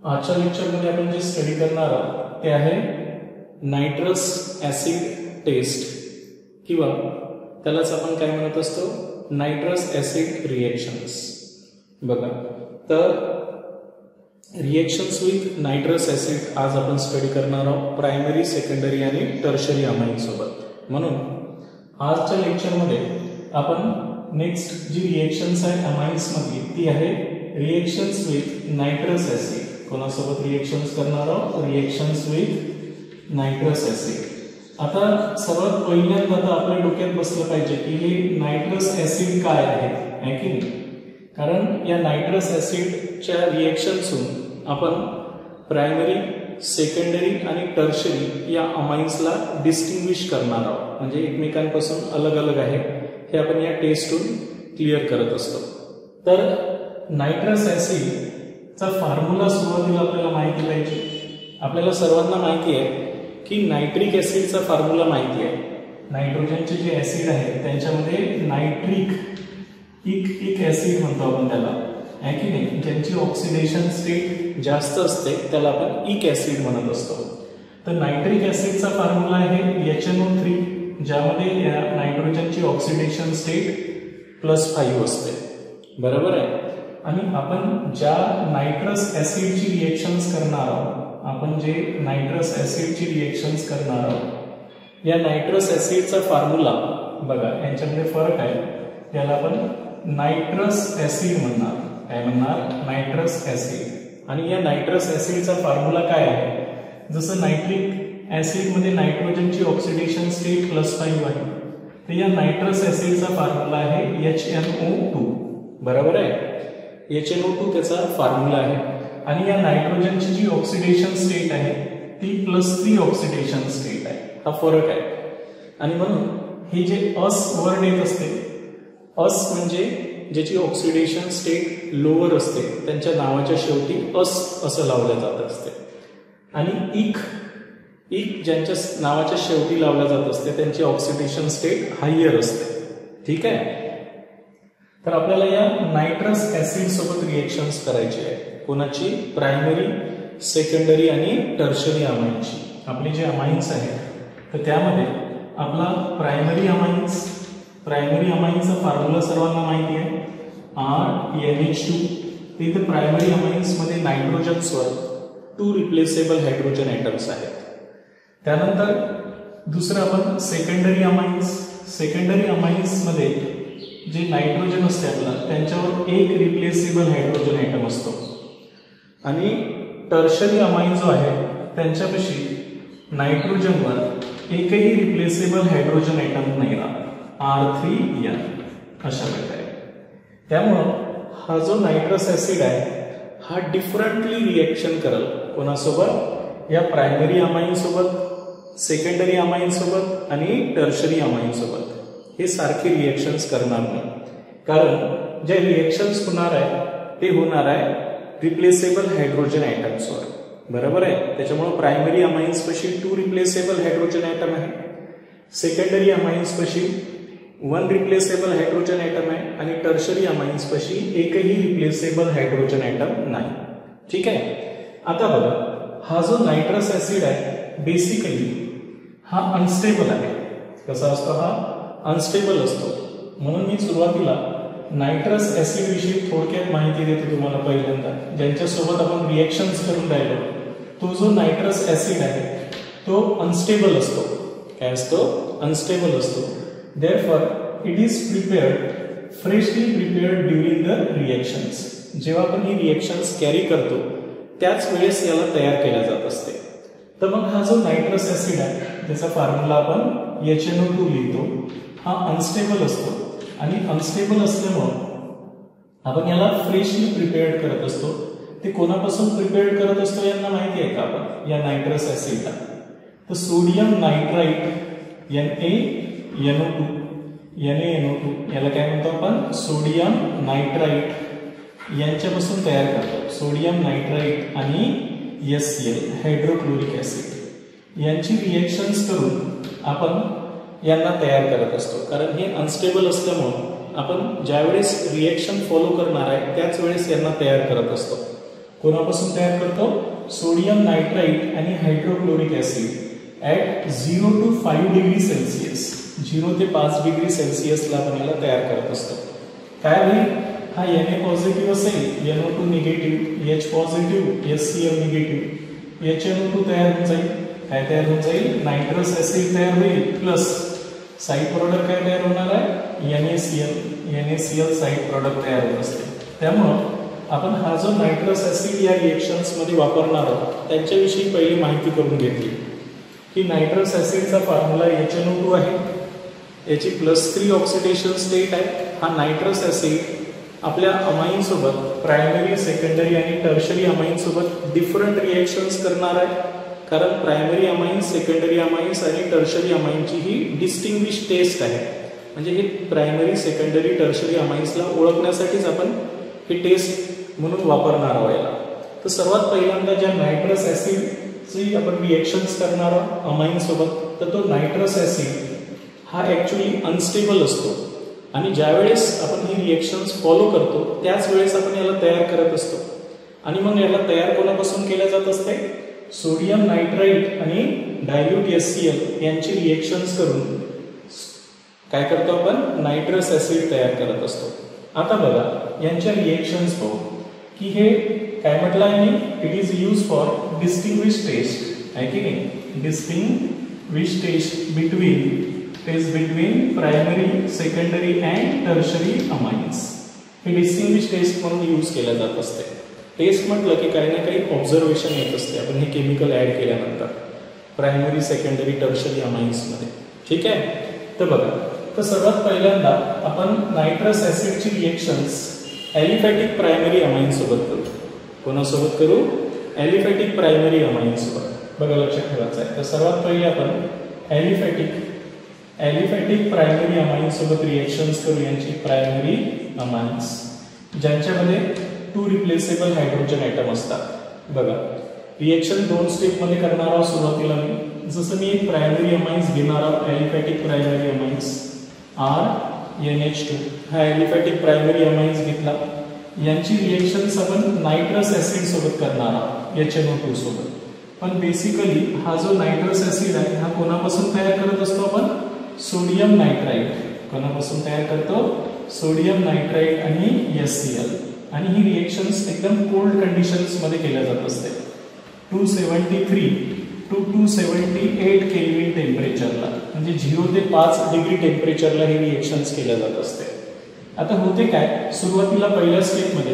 आजच्या लेक्चरमध्ये आपण जे स्टडी करणार आहोत ते आहे नायट्रस ॲसिड टेस्ट किंवा त्यालाच आपण काय म्हणत असतो नायट्रस ॲसिड रिएक्शन्स. बघा, तर रिएक्शन्स विथ नायट्रस ॲसिड आज आपण स्टडी करणार आहोत प्रायमरी, सेकंडरी आणि टर्शरी अमाइन सोबत. म्हणून आजच्या लेक्चरमध्ये आपण नेक्स्ट जी रिएक्शन्स आहे अमाइन्स मधली ती आहे रिएक्शन्स विथ नायट्रस ॲसिड. कोणासोबत रिएक्शन्स करणार आहोत? Reactions with nitrous acid. आता सर्वात पहिल्यांदा तर आपल्या डोक्यात बसलं पाहिजे की हे नायट्रस ॲसिड काय आहे की नाही. कारण या नायट्रस ॲसिडच्या रिएक्शन्सहून आपण प्रायमरी, सेकंडरी आणि टर्शरी या अमाइन्सला डिस्टिंग्विश करणार आहोत. म्हणजे एकमेकांपासून अलग अलग आहे हे आपण या टेस्टहून क्लिअर करत असतो. तर नायट्रस ॲसिडचा फॉर्म्युला सुरुवातीला आपल्याला माहिती पाहिजे. आपल्याला सर्वांना माहिती आहे की नायट्रिक ॲसिडचा फॉर्म्युला माहिती आहे. नायट्रोजनचे जे ॲसिड आहे त्यांच्यामध्ये नायट्रिक इक ॲसिड म्हणतो आपण त्याला, आहे की नाही. ज्यांची ऑक्सिडेशन स्टेट जास्त असते त्याला आपण इक ॲसिड म्हणत असतो. तर नायट्रिक ॲसिडचा फॉर्म्युला आहे HNO3, ज्यामध्ये या नायट्रोजनची ऑक्सिडेशन स्टेट +5 असते. बरोबर आहे. आणि आपण ज्या नायट्रस ॲसिडची रिएक्शन्स करणार आहोत, आपण जे नायट्रस ॲसिडची रिएक्शन्स करणार आहोत, या नायट्रस ॲसिडचा फॉर्म्युला बघा, यांच्यामध्ये फरक आहे. त्याला आपण नायट्रस ॲसिड म्हणणार. काय म्हणणार? Nitrous acid. आणि या नायट्रस ॲसिडचा फॉर्म्युला काय आहे? जसं नायट्रिक ॲसिडमध्ये नायट्रोजनची ऑक्सिडेशन स्टेट +5 आहे, तर या नायट्रस ॲसिडचा फॉर्म्युला आहे HNO2. बरोबर आहे. HNO2 त्याचा फॉर्म्युला आहे. आणि या नायट्रोजनची जी ऑक्सिडेशन स्टेट आहे ती +3 ऑक्सिडेशन स्टेट आहे. हा फरक आहे. आणि म्हणून हे जे अस वर्ड येत असते, अस म्हणजे ज्याची ऑक्सिडेशन स्टेट लोअर असते त्यांच्या नावाच्या शेवटी अस असं लावलं जात असते. आणि इक ज्यांच्या नावाच्या शेवटी लावल्या जात असते त्यांची ऑक्सिडेशन स्टेट हायर असते. ठीक आहे. तर आपल्याला या नायट्रस ॲसिड सोबत रिएक्शन्स करायची आहे. कोणाची? प्रायमरी, सेकंडरी आणि टर्शरी अमाइन्सची. आपले जे अमाइन्स आहेत तर त्यामध्ये आपला प्रायमरी अमाइन्सचा फॉर्म्युला सर्वांना माहिती आहे, RNH2. तिथे प्रायमरी अमाइन्स मध्ये नायट्रोजन्सवर 2 रिप्लेसेबल हायड्रोजन ॲटम्स आहेत. त्यानंतर दुसरं आपण सेकंडरी अमाइन्स मध्ये जे नायट्रोजन असते आपला त्यांच्यावर 1 रिप्लेसेबल हायड्रोजन ॲटम असतो. आणि टर्शरी अमाइन जो आहे त्यांच्यापाशी नायट्रोजनवर एकही रिप्लेसेबल हायड्रोजन ॲटम नाही राहत, R3N अशा प्रकारे. त्यामुळं हा जो नायट्रस ॲसिड आहे हा डिफरंटली रिएक्शन करेल. कोणासोबत? या प्रायमरी अमाइन सोबत, सेकंडरी अमाइन सोबत आणि टर्शरी अमाइन सोबत. हे सारखे रिएक्शन्स करणार नाही. कारण जे रिएक्शन्स होणार आहे ते होणार आहे रिप्लेसेबल हायड्रोजन ॲटम्सवर. बरोबर आहे. त्याच्यामुळे प्रायमरी अमाइन्स पाशी 2 रिप्लेसेबल हायड्रोजन ॲटम आहे, सेकंडरी अमाइन्स पाशी 1 रिप्लेसेबल हायड्रोजन ॲटम आहे आणि टर्शरी अमाइन्स पाशी एकही रिप्लेसेबल हायड्रोजन ॲटम नाही. ठीक आहे. आता बघा, हा जो नायट्रस ॲसिड आहे बेसिकली हा अनस्टेबल आहे. कसा असतो? हा अनस्टेबल असतो. म्हणून मी सुरुवातीला नायट्रस ॲसिड विषयी थोडक्यात माहिती देतो तुम्हाला. पहिल्यांदा ज्यांच्यासोबत आपण रिएक्शन्स करून राहिलो तो जो नायट्रस ॲसिड आहे तो अनस्टेबल असतो. काय असतो? अनस्टेबल असतो. Therefore it is freshly prepared during the reactions. जेव्हा आपण ही रिएक्शन्स कॅरी करतो त्याच वेळेस याला तयार केल्या जात असते. तर मग हा जो नायट्रस ॲसिड आहे त्याचा फॉर्म्युला आपण HNO2 लिहितो. हा अनस्टेबल असतो आणि अनस्टेबल असल्यामुळं आपण याला फ्रेशली प्रिपेअर्ड करत असतो. ते कोणापासून प्रिपेअर्ड करत असतो यांना माहिती आहे का आपण? या नायट्रस ॲसिडला. तर सोडियम नायट्राइट NaNO2 याला काय म्हणतो आपण? सोडियम नायट्राइट यांच्यापासून तयार करतो. सोडियम नायट्राइट आणि HCl हायड्रोक्लोरिक ॲसिड यांची रिएक्शन्स करून आपण यांना तयार करत असतो. कारण हे अनस्टेबल असल्यामुळं आपण ज्यावेळेस रिएक्शन फॉलो करणार आहे त्याच वेळेस यांना तयार करत असतो. कोणापासून तयार करतो? सोडियम नायट्राइट आणि hydrochloric acid at 0 to 5 degree Celsius, 0 ते 5 डिग्री सेल्सिअसला आपण याला तयार करत असतो. काय होईल? हा Na पॉझिटिव्ह असेल, NO2 negative, H positive, HCl negative, HNO2 तयार होऊन जाईल. काय तयार होऊन जाईल? नायट्रस ऍसिड तयार होईल प्लस साइड प्रोडक्ट काय तयार होणार आहे? NaCl साइड प्रोडक्ट तयार होत असते. त्यामुळे आपण हा जो नायट्रस ऍसिड या रिएक्शन्स मध्ये वापरणार आहोत त्याच्याविषयी पहिली माहिती करून घेतली की नायट्रस ऍसिडचा फॉर्म्युला HNO2 आहे, याची +3 ऑक्सिडेशन स्टेट आहे. हा नायट्रस ऍसिड आपल्या अमाइन सोबत प्रायमरी, सेकंडरी आणि टर्शरी अमाइन सोबत डिफरंट रिएक्शन्स करणार आहे. कारण प्रायमरी अमाइन्स, सेकंडरी अमाइन्स आणि टर्शरी अमाइन्सची ही डिस्टिंग्विश टेस्ट आहे. म्हणजे हे प्रायमरी, सेकंडरी, टर्शरी अमाइन्सला ओळखण्यासाठीच आपण ही टेस्ट म्हणून वापरणार आहोत याला. तर सर्वात पहिल्यांदा ज्या नायट्रस ऍसिडची आपण रिएक्शन्स करणार आहोत अमाइन सोबत, तर तो नायट्रस ऍसिड हा ऍक्च्युली अनस्टेबल असतो आणि ज्यावेळेस आपण ही रिएक्शन्स फॉलो करतो त्याच वेळेस आपण याला तयार करत असतो. आणि मग याला तयार कोणापासून केल्या जात असते? सोडियम नायट्राइट आणि डायल्यूट HCl यांची रिएक्शन्स करून काय करतो आपण? नायट्रस ऍसिड तयार करत असतो. आता बघा यांच्या रिएक्शन्स पाहू की हे काय म्हटलं आहे मी? It is use for distinguish test आहे की नाही? Distinguish test between primary, secondary and tertiary amines. हे डिस्टिंग्विश टेस्ट म्हणून यूज केल्या जात असते. टेस्ट म्हटलं की काही ना काही ऑब्झर्वेशन येत असते आपण हे केमिकल ऍड केल्यानंतर प्रायमरी, सेकंडरी, टर्शरी अमाइन्समध्ये. ठीक आहे. तर बघा, तर सर्वात पहिल्यांदा आपण नायट्रस ऍसिडची रिएक्शन्स ॲलिफॅटिक प्रायमरी अमाइन सोबत करू. कोणासोबत करू? ॲलिफॅटिक प्रायमरी अमाइन सोबत. बघा लक्षात ठेवायचं आहे. तर सर्वात पहिले आपण ॲलिफॅटिक प्रायमरी अमाइन सोबत रिएक्शन्स करू. यांची प्रायमरी अमाइन्स ज्यांच्यामध्ये 2 रिप्लेसेबल हायड्रोजन ॲटम असतात. बघा रिएक्शन 2 स्टेपमध्ये करणार आहोत. सुरुवातीला मी जसं मी एक प्रायमरी अमाइन्स घेणार आहोत, ॲलिफॅटिक प्रायमरी अमाइन्स RNH2 हा ॲलिफॅटिक प्रायमरी अमाइन्स घेतला. यांची रिएक्शन्स आपण नायट्रस ऍसिड सोबत करणार आहोत, HNO2 सोबत. पण बेसिकली हा जो नायट्रस ऍसिड आहे हा कोणापासून तयार करत असतो आपण? Sodium nitrite. कोणापासून तयार करतो? सोडियम नायट्राइट आणि HCl. आणि ही रिएक्शन्स एकदम कोल्ड कंडिशन्स मध्ये केल्या जात असते. 273 to 278 केल्विन टेम्परेचरला, म्हणजे 0 ते 5 डिग्री टेम्परेचरला ही रिएक्शन्स केल्या जात असते. आता होते काय? सुरुवातीला पहिल्या स्टेपमध्ये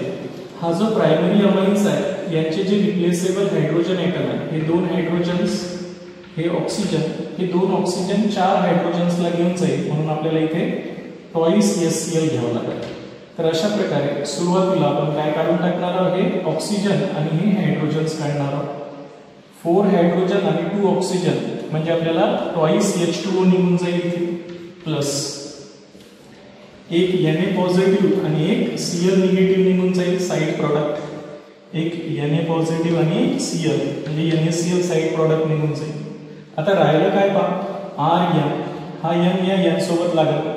हा जो प्रायमरी अमाइन्स आहे यांचे जे रिप्लेसेबल हायड्रोजन ॲटम आहे हे 2 हायड्रोजन्स, हे ऑक्सिजन, हे 2 ऑक्सिजन 4 हायड्रोजन्सला घेऊन जाईल. म्हणून आपल्याला इथे ट्वाइस HCl घ्यावं लागेल. तर अशा प्रकारे सुरुवातीला आपण काय काढून टाकणार आहोत? हे ऑक्सिजन आणि हे हायड्रोजन्स काढणार आहोत. 4 हायड्रोजन आणि 2 ऑक्सिजन म्हणजे आपल्याला ट्वाइस H2O निघून जाईल इथे, प्लस एक Na पॉझिटिव्ह आणि एक Cl निगेटिव्ह निघून जाईल साइड प्रोडक्ट. एक Na पॉझिटिव्ह आणि Cl म्हणजे NaCl साइड प्रोडक्ट निघून जाईल. आता राहिलं काय पहा? Rn हा N या N सोबत लागेल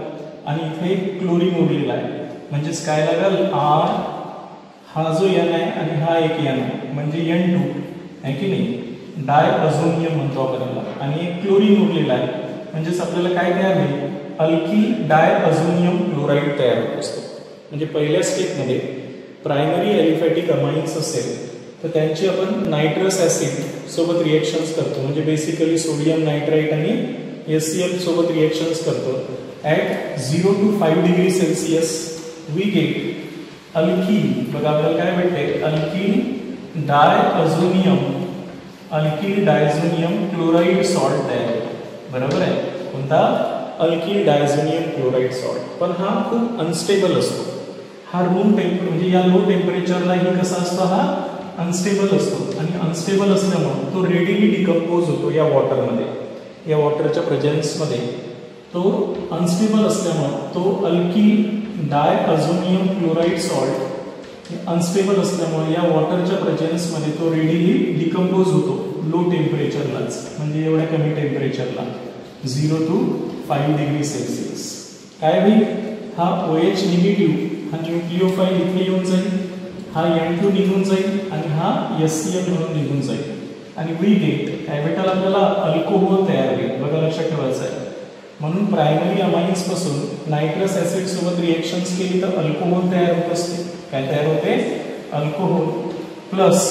आणि इथे क्लोरीन उरलेला आहे. म्हणजेच काय लागेल? R हा जो N आहे आणि हा एक N आहे म्हणजे N2 आहे की नाही? डाय अझोनियम म्हणतो आपण याला. आणि एक क्लोरीन उरलेला आहे म्हणजेच आपल्याला काय तयार होईल? अल्किल डाय अझोनियम क्लोराईड तयार होत असतो. म्हणजे पहिल्या स्टेपमध्ये प्रायमरी ॲलिफॅटिक अमाइन्स असेल तर त्यांची आपण नायट्रस ऍसिड सोबत रिएक्शन्स करतो. म्हणजे बेसिकली सोडियम नायट्राइट आणि HCl सोबत रिएक्शन्स करतो. At 0 to 5 degree Celsius we get alkyl. बघा आपल्याला काय भेटते? अल्किल डायझोनियम क्लोराईड सॉल्ट तयार. बरोबर आहे. कोणता? Alkyl diazonium chloride salt. पण हा खूप अनस्टेबल असतो. हा रूम टेम्परेचर म्हणजे या लो टेम्परेचरला ही कसा असतो? हा अनस्टेबल असतो. आणि अनस्टेबल असल्यामुळे तो रेडिली डिकम्पोज होतो या वॉटरमध्ये. या वॉटरच्या प्रेझेन्समध्ये तो अनस्टेबल असल्यामुळे तो अल्किल डाय अझोनियम क्लोराईड सॉल्ट अनस्टेबल असल्यामुळे या वॉटरच्या प्रेझेन्समध्ये तो रेडिली डिकम्पोज होतो लो टेम्परेचरलाच. म्हणजे एवढ्या कमी टेम्परेचरला 0 to 5 डिग्री सेल्सिअस. काय होईल? हा OH निगेटिव्ह हा न्यूक्लिओफाईल इथे येऊन जाईल हा N2 निघून जाईल आणि हा HCl म्हणून निघून जाईल आणि वी गेट काय भेटेल आपल्याला अल्कोहोल तयार होईल. बघा लक्षात ठेवायचं आहे. म्हणून प्रायमरी अमाइन्स पासून नायट्रस ऍसिड सोबत रिएक्शन्स केली तर अल्कोहोल तयार होत असते. काय तयार होते? अल्कोहोल प्लस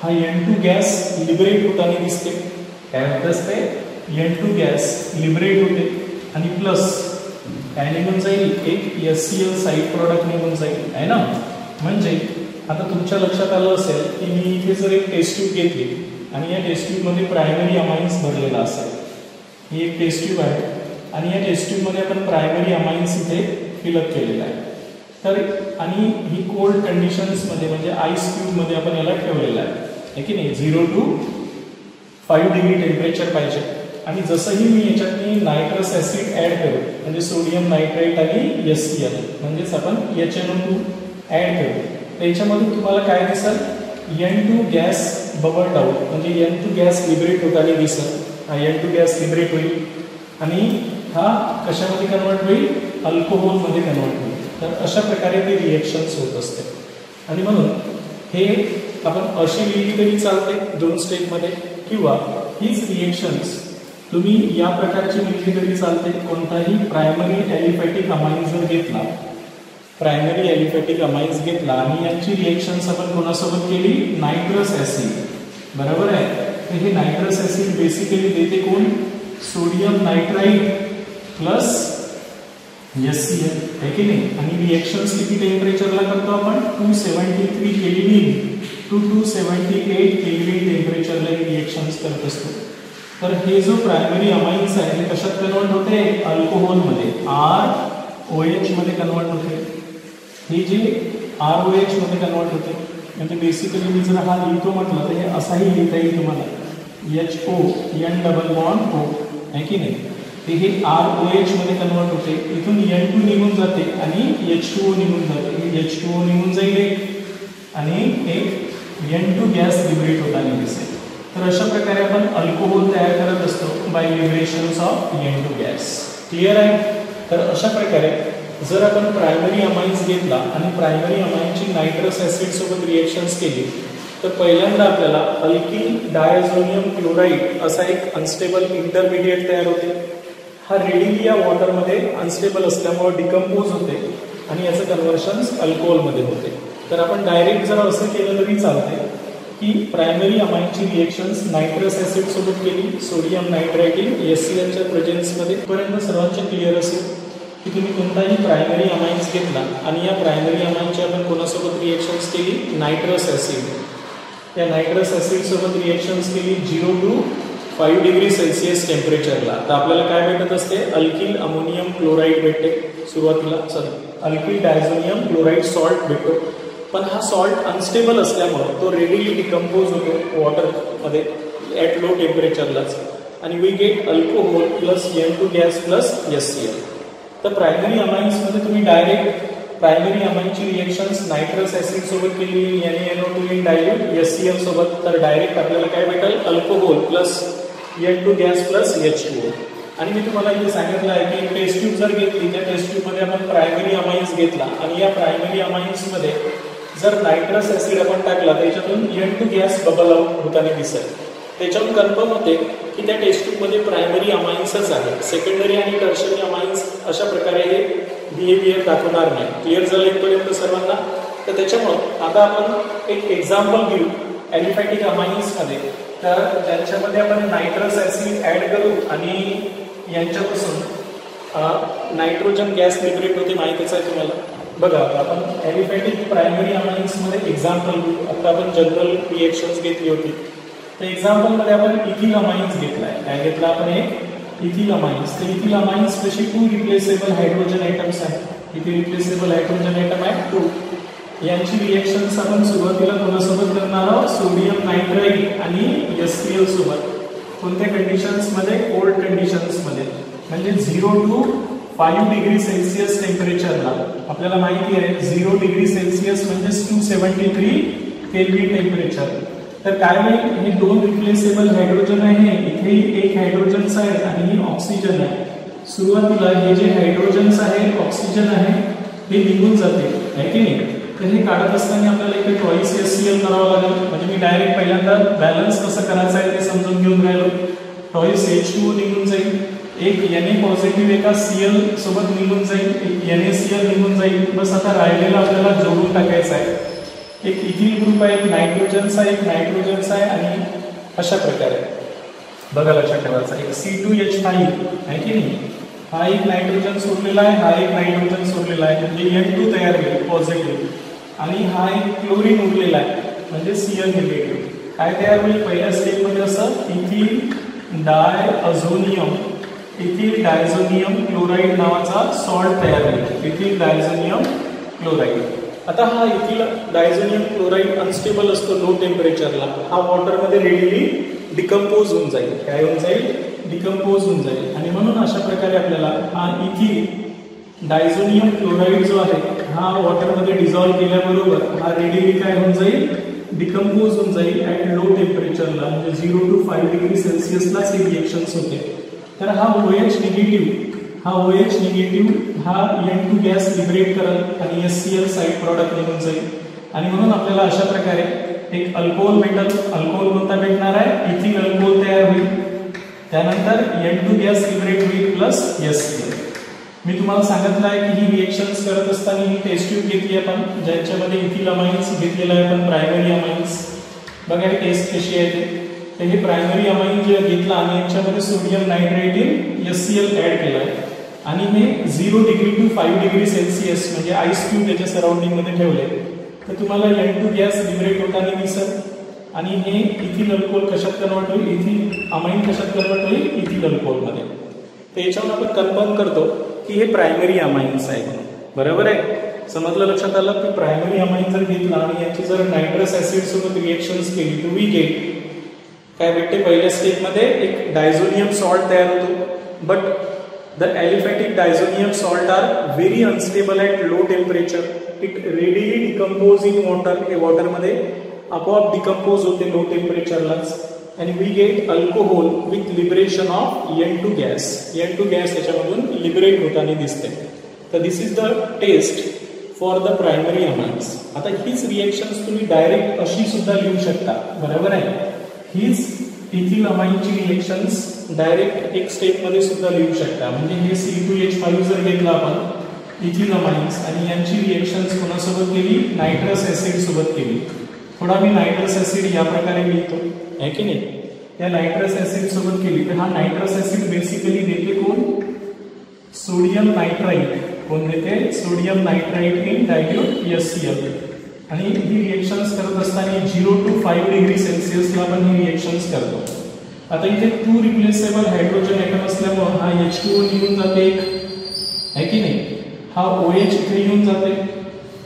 हा N2 गॅस लिबरेट होताना दिसते. काय होत असते? N2 गॅस लिबरेट होते आणि प्लस काय निघून जाईल? एक HCl साइड प्रॉडक्ट निघून जाईल आहे ना. म्हणजे आता तुमच्या लक्षात आलं असेल की मी इथे जर एक टेस्ट ट्यूब घेतली आणि या टेस्ट ट्यूब मध्ये प्रायमरी अमाइन्स भरलेला असेल. ही एक टेस्ट ट्यूब आहे आणि या टेस्ट ट्यूब मध्ये आपण प्रायमरी अमाइन्स इथे फिलअप केलेला आहे. तर आणि ही कोल्ड कंडिशन्स मध्ये म्हणजे आईस क्यूब मध्ये आपण याला ठेवलेला आहे की नाही. 0 to 5 डिग्री टेम्परेचर पाहिजे. आणि जसंही मी याच्यातनी नायट्रस ऍसिड ऍड करू म्हणजे सोडियम नायट्राइट आणि HCl म्हणजेच आपण HNO2 ऍड करू त्याच्यामध्ये तुम्हाला काय दिसेल? N2 गॅस बबल्ड आउट म्हणजे N2 गॅस लिबरेट होताना दिसेल. हा N2 गॅस लिबरेट होईल आणि हा कशामध्ये कन्वर्ट होईल? अल्कोहोल मध्ये कन्वर्ट होईल. तर अशा प्रकारे ते रिएक्शन्स होत असते आणि म्हणून हे आपण अशी लिहिली तरी चालते 2 स्टेपमध्ये किंवा हीच रिएक्शन्स तुम्ही या प्रकारची लिहिली तरी चालते. कोणताही प्रायमरी ॲलिफॅटिक अमाइन जर घेतला प्रायमरी ॲलिफॅटिक अमाइन्स घेतला आणि यांची रिएक्शन्स आपण कोणासोबत केली? Nitrous acid. बरोबर आहे. तर हे नायट्रस ऍसिड बेसिकली देते कोण? सोडियम नायट्राइट प्लस HCl आहे की नाही. आणि रिएक्शन्स किती टेम्परेचरला करतो आपण? 273 केल्विन टू 278 केल्विन टेम्परेचरला रिएक्शन्स करत असतो. तर हे जो प्रायमरी अमाइन्स आहे हे कशात कन्वर्ट होते? अल्कोहोलमध्ये ROH मध्ये कन्वर्ट होते. हे जे ROH मध्ये कन्वर्ट होते म्हणजे बेसिकली मी जर हा लिहितो म्हटलं तर हे असाही लिहिता येईल तुम्हाला HO N double bond O आहे की नाही. ते हे ROH मध्ये कन्वर्ट होते. इथून N2 निघून जाते आणि H2O निघून जाते. हे H2O निघून जाईल आणि एक N2 गॅस लिबरेट होताना दिसेल. तर अशा प्रकारे आपण अल्कोहोल तयार करत असतो by liberations of N2 gas. Clear आहे. तर अशा प्रकारे जर आपण प्रायमरी अमाइन्स घेतला आणि प्रायमरी अमाइनची नायट्रस ऍसिड सोबत रिएक्शन्स केली तर पहिल्यांदा आपल्याला अल्किल डायझोनियम क्लोराइड असा एक अनस्टेबल इंटरमिडिएट तयार होते. हा रेडिली या वॉटरमध्ये अनस्टेबल असल्यामुळे डिकम्पोज होते आणि याचं कन्व्हर्शन अल्कोहोलमध्ये होते. तर आपण डायरेक्ट जर असं केलं तरी चालते की प्रायमरी अमाइनची रिएक्शन्स नायट्रस ऍसिड सोबत केली सोडियम नायट्राइट HClच्या प्रेझेन्समध्ये. पर्यंत सर्वांचे क्लिअर असेल की तुम्ही कोणताही प्रायमरी अमाइन्स घेतला आणि या प्रायमरी अमाइनची आपण कोणासोबत रिएक्शन्स केली? Nitrous acid. या नायट्रस ऍसिड सोबत रिएक्शन्स केली 0 to 5 डिग्री सेल्सिअस टेम्परेचरला. तर आपल्याला काय भेटत असते? अल्किल अमोनियम क्लोराइड भेटते सुरुवातीला. अल्किल डायझोनियम क्लोराइड सॉल्ट भेटतो. पण हा सॉल्ट अनस्टेबल असल्यामुळे तो रेडिली डिकम्पोज होतो वॉटरमध्ये ॲट लो टेम्परेचरलाच आणि we get alcohol plus N2 gas plus HCl. तर प्रायमरी अमाइन्समध्ये तुम्ही डायरेक्ट प्रायमरी अमाइनची रिएक्शन्स नायट्रस ऍसिड सोबत केली NaNO2 इन डायल्यूट HCl सोबत तर डायरेक्ट आपल्याला काय भेटेल? Alcohol plus N2 gas plus H2O. आणि मी तुम्हाला इथे सांगितलं आहे की टेस्ट ट्यूब जर घेतली त्या टेस्ट ट्यूबमध्ये आपण प्रायमरी अमाइन्स घेतला आणि या प्रायमरी अमाइन्समध्ये जर नायट्रस ऍसिड आपण टाकला त्याच्यातून N2 गॅस बबल आउट होताना दिसेल. त्याच्यातून कन्फर्म होते की त्या टेस्ट ट्यूबमध्ये प्रायमरी अमाइन्सच आहे. सेकंडरी आणि टर्शरी अमाइन्स अशा प्रकारे हे बिहेवियर दाखवणार नाही. क्लिअर झालं इथपर्यंत सर्वांना? तर त्याच्यामुळं आता आपण एक एक्झाम्पल घेऊ ॲलिफॅटिक अमाइन्समध्ये. तर त्यांच्यामध्ये आपण नायट्रस ऍसिड ॲड करू आणि यांच्यापासून नायट्रोजन गॅस लिबरेट होते माहितीच आहे तुम्हाला. बघा आपण ॲलिफॅटिक प्रायमरी अमाइन्समध्ये एक्झाम्पल घेऊ. आता आपण जनरल रिएक्शन्स घेतली होती. तर एक्झाम्पलमध्ये आपण इथिल अमाइन्स घेतलाय. काय घेतला आपण? एक इथिल अमाइन्स. तर इथिल अमाइन्स कशी 2 रिप्लेसेबल हायड्रोजन आयटम्स आहेत. इथे रिप्लेसेबल हायड्रोजन आयटम आहे 2. यांची रिएक्शन्स आपण सुरुवातीला कोणासोबत करणार आहोत? सोडियम नायट्राइट आणि HCl सोबत. कोणत्या कंडिशन्समध्ये? कोल्ड कंडिशन्समध्ये म्हणजे 0 to 5 डिग्री सेल्सिअस टेम्परेचरला. आपल्याला माहिती आहे 0 डिग्री सेल्सिअस म्हणजे 273 केल्विन टेम्परेचर. तर काय होईल? हे 2 रिप्लेसेबल हायड्रोजन आहे. इथे एक हायड्रोजन्स आहे आणि ही ऑक्सिजन आहे. सुरुवातीला हे जे हायड्रोजन्स आहे ऑक्सिजन आहे हे निघून जाते आहे की नाही. तर हे काढत असताना आपल्याला इथे ट्वाइस HCl करावं लागेल. म्हणजे मी डायरेक्ट पहिल्यांदा बॅलन्स कसं करायचं आहे ते समजून घेऊन राहिलो. ट्वाइस H2O निघून जाईल, एक Na पॉझिटिव्ह एका Cl सोबत निघून जाईल, एक NaCl निघून जाईल. बस आता राहिलेला आपल्याला जोडून टाकायचं आहे. एक इथिल ग्रुप आहे, एक नायट्रोजनचा आहे, एक नायट्रोजनचा आहे आणि अशा प्रकारे बघा लक्षात ठेवायचं. एक C2H5 आहे की नाही, हा एक नायट्रोजन सोडलेला आहे, हा एक नायट्रोजन सोडलेला आहे म्हणजे N2 तयार होईल पॉझिटिव्ह, आणि हा एक क्लोरीन उरलेला आहे म्हणजे Cl निगेटिव्ह. काय तयार होईल पहिल्या स्टेपमध्ये असं इथिल डायअझोनियम, इथिल डायझोनियम क्लोराईड नावाचा सॉल्ट तयार होईल, इथिल डायझोनियम क्लोराईड. आता हा इथिल डायझोनियम क्लोराईड अनस्टेबल असतो लो टेम्परेचरला, हा वॉटरमध्ये रेडिली डिकम्पोज होऊन जाईल. काय होऊन जाईल? डिकम्पोज होऊन जाईल. आणि म्हणून अशा प्रकारे आपल्याला हा इथिल डायझोनियम क्लोराईड जो आहे हा वॉटरमध्ये डिझॉल्व्ह केल्याबरोबर हा रेडिली काय होऊन जाईल? डिकम्पोज होऊन जाईल ॲट लो टेम्परेचरला, म्हणजे 0 to 5 डिग्री सेल्सिअसलाच हे रिएक्शन्स होते. तर हा OH निगेटिव्ह, हा OH निगेटिव्ह हा N2 गॅस लिबरेट करेल आणि HCl साईड प्रॉडक्ट निघून जाईल. आणि म्हणून आपल्याला अशा प्रकारे एक अल्कोहोल भेटल. अल्कोहोल कोणता भेटणार आहे? इथिल अल्कोहोल तयार होईल. त्यानंतर N2 गॅस लिबरेट होईल प्लस HCl. मी तुम्हाला सांगितलं आहे की ही रिएक्शन्स करत असताना ही टेस्ट ट्यूब घेतली आपण, ज्याच्यामध्ये इथिल अमाइन्स घेतलेला आहे आपण, प्रायमरी अमाइन्स. बघा ही टेस्ट कशी आहे ते. तर हे प्रायमरी अमाइन जे घेतला आणि याच्यामध्ये sodium nitrite in HCl add केला आहे आणि हे 0 डिग्री टू 5 डिग्री सेल्सिअस म्हणजे आईस क्यूब त्याच्या सराउंडिंग मध्ये ठेवले. तर तुम्हाला N2 गॅस लिबरेट होताना दिसत. आणि हे इथिल अल्कोहोल कशात कन्वर्ट होईल? इथिल अमाइन कशात कन्वर्ट होईल? इथिल अल्कोहोल मध्ये. तर याच्यावर आपण कन्फर्म करतो की हे प्रायमरी अमाइन्स आहे म्हणून. बरोबर आहे? समजलं, लक्षात आलं की प्रायमरी अमाइन जर घेतला आणि याची जर नायट्रस ऍसिड सोबत रिएक्शन्स केली तर वी गेट काय भेटते? पहिल्या स्टेपमध्ये एक डायझोनियम सॉल्ट तयार होतो. But the aliphatic diazonium salt are very unstable at low temperature. It readily decompose in water. हे वॉटरमध्ये आपोआप डिकम्पोज होते लो टेम्परेचरलाच. आणि we get alcohol with liberation of N2 gas. N2 gas त्याच्यामधून लिबरेट होताना दिसते. तर this is the test for the primary amines. आता हीच रिएक्शन्स तुम्ही डायरेक्ट अशी सुद्धा लिहू शकता. बरोबर आहे? हीच इथिल अमाइनची रिएक्शन्स डायरेक्ट एक स्टेपमध्ये सुद्धा लिहू शकता. म्हणजे हे C2H5 जर घेतला आपण इथिल अमाइन्स आणि यांची रिएक्शन्स कोणासोबत केली? नायट्रस ऍसिड सोबत केली. थोडा मी नायट्रस ऍसिड या प्रकारे लिहितो आहे की नाही. या नायट्रस ऍसिड सोबत केली तर हा नायट्रस ऍसिड बेसिकली देते कोण? Sodium nitrite. कोण देते? Sodium nitrite in dilute HCl. आणि ही रिएक्शन्स करत असताना 0 to 5 डिग्री सेल्सिअसला आपण ही रिएक्शन्स करतो. आता इथे 2 रिप्लेसेबल हायड्रोजन ॲटम असल्यामुळे हा H2O निघून जाते एक, आहे की नाही. हा OH इथे येऊन जाते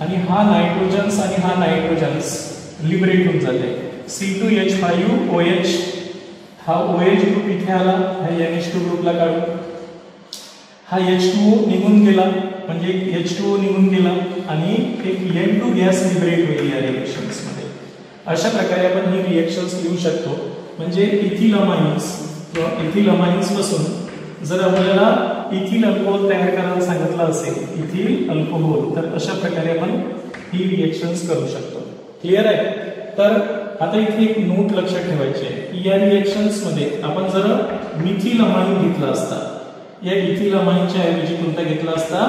आणि हा नायट्रोजन्स आणि हा नायट्रोजन्स लिबरेट होऊन जाते. C2H5OH हा OH ग्रुप इथे आला, हा NH2 ग्रुपला काढू. हा H2O निघून गेला म्हणजे H2O निघून गेला आणि एक N2 गॅस लिबरेट होईल या रिएक्शन्स मध्ये. अशा प्रकारे आपण ही रिएक्शन्स लिहू शकतो. म्हणजे इथिल अमाइन्स किंवा इथिल अमाइन्स पासून जर आपल्याला इथिल अल्कोहोल तयार करायला सांगितलं असेल, इथिल अल्कोहोल, तर अशा प्रकारे आपण ही रिएक्शन्स करू शकतो. क्लिअर आहे? तर आता इथे एक नोट लक्षात ठेवायची आहे की या रिएक्शन्स मध्ये आपण जर मिथिल अमाइन घेतला असता, या इथिल अमाइनच्या ऐवजी कोणता घेतला असता?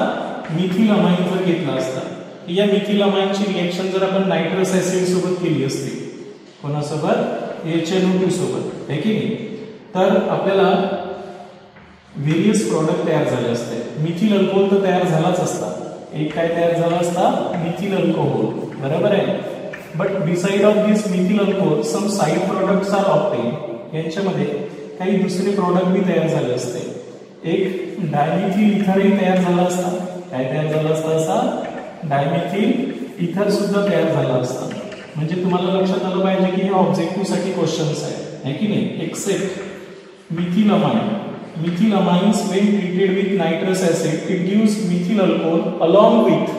मिथिल अमाइन जर घेतला असता, या मिथिल अमाइनची रिएक्शन जर आपण नायट्रस ऍसिड सोबत केली असती, कोणासोबत? HNO2 सोबत, आहे की नाही. तर आपल्याला व्हेरियस प्रॉडक्ट तयार झाले असते. मिथिल अल्कोहोल तर तयार झालाच असता. एक काय तयार झाला असता? Methyl alcohol. बरोबर आहे? But beside of this methyl alcohol some side products are obtain. यांच्यामध्ये काही दुसरे प्रॉडक्ट भी तयार झाले असते. एक डायमिथिल इथरही तयार झाला असता. काय तयार झाला असता? असा डायमिथिल इथर सुद्धा तयार झाला असता. म्हणजे तुम्हाला लक्षात आलं पाहिजे की हे ऑब्जेक्टिव्ह साठी क्वेश्चन्स आहे की नाही. Except methyl amine. Methyl amines when treated with nitrous acid it gives methyl alcohol along with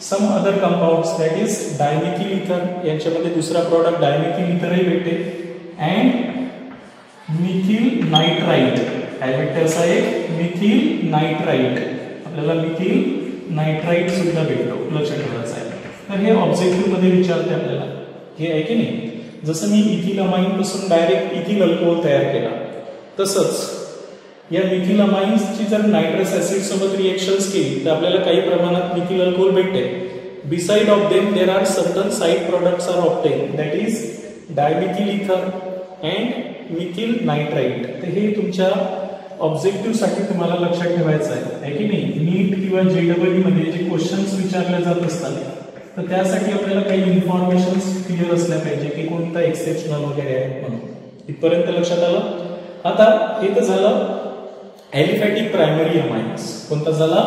some other compounds, that is dimethyl ether. यांच्यामध्ये दुसरा प्रॉडक्ट डायमिथिल इथरही भेटते and मिथिल नायट्राइट. काय भेटते? असा एक मिथिल नायट्राइट. आपल्याला मिथिल नायट्राइट सुद्धा भेटतो. लक्षात ठेवायचं आहे. तर हे ऑब्जेक्टिव्ह मध्ये विचारते आपल्याला, हे आहे की नाही. जसं मी इथिल अमाइन पासून डायरेक्ट इथिल अल्कोहोल तयार केला, तसंच या मिथिल अमाइन्सची जर नायट्रस ऍसिड सोबत रिएक्शन्स केली तर आपल्याला काही प्रमाणात मिथिल अल्कोहोल भेटते. Beside of them there are certain side products are obtain, that is dimethyl ether and methyl nitrite. तर हे तुमच्या ऑब्जेक्टिव्ह साठी तुम्हाला लक्षात ठेवायचं आहे की नाही. नीट किंवा JEE मध्ये जे क्वेश्चन्स विचारले जात असतात तर त्यासाठी आपल्याला काही इन्फॉर्मेशन क्लिअर असल्या पाहिजे की कोणता एक्सेप्शनल वगैरे आहे म्हणून. इथपर्यंत लक्षात आलं. आता हे तर झालं ॲलिफॅटिक प्रायमरी अमाइन्स. कोणता झाला?